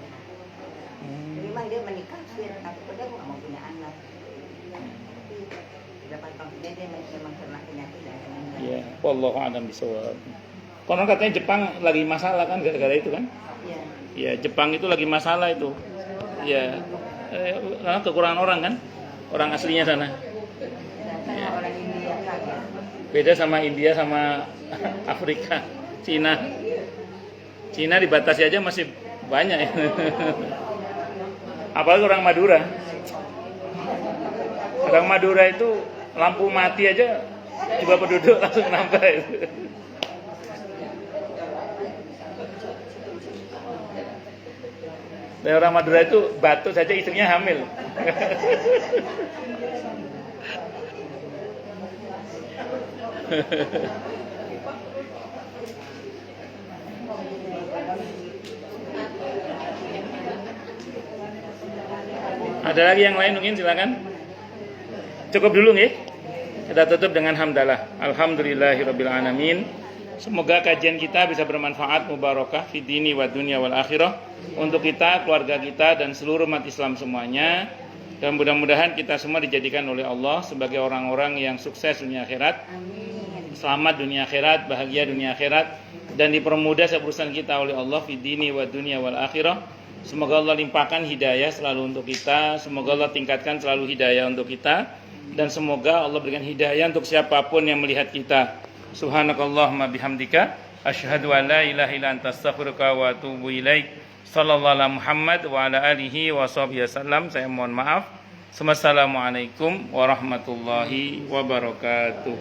Speaker 4: Jadi memang dia menikah, tapi pada aku nggak mau punya anak. Tapi berapa tahun kemudian dia memang kena penyakit dan meninggal.
Speaker 1: Iya, wallahu a'lam bishawab. Konon katanya Jepang lagi masalah kan gara-gara itu kan?
Speaker 4: Iya.
Speaker 1: Iya, Jepang itu lagi masalah itu. Iya. Karena kekurangan orang kan? Orang aslinya sana.
Speaker 4: Karena orang India kan ya.
Speaker 1: Beda sama India sama Afrika, Cina. Cina dibatasi aja masih banyak ya. Apalagi orang Madura. Orang Madura itu lampu mati aja jumlah penduduk langsung nambah itu. Dan orang Madura itu batuk saja istrinya hamil. Ada lagi yang lain mungkin silakan. Cukup dulu nih. Kita tutup dengan hamdalah. Alhamdulillahirabbil alamin. Semoga kajian kita bisa bermanfaat, mubarakah fi dini wa dunya wal akhirah untuk kita, keluarga kita dan seluruh umat Islam semuanya. Dan mudah-mudahan kita semua dijadikan oleh Allah sebagai orang-orang yang sukses dunia akhirat. Selamat dunia akhirat, bahagia dunia akhirat, dan dipermudah urusan kita oleh Allah fi dini wa dunya wal akhirah. Semoga Allah limpahkan hidayah selalu untuk kita. Semoga Allah tingkatkan selalu hidayah untuk kita. Dan semoga Allah berikan hidayah untuk siapapun yang melihat kita. Subhanakallahumma bihamdika asyhadu an la ilaha illa anta astaghfiruka wa atubu ilaik. Sallallahu alaihi Muhammad wa ala alihi wa sahbihi wasallam. Saya mohon maaf. Wassalamualaikum warahmatullahi wabarakatuh.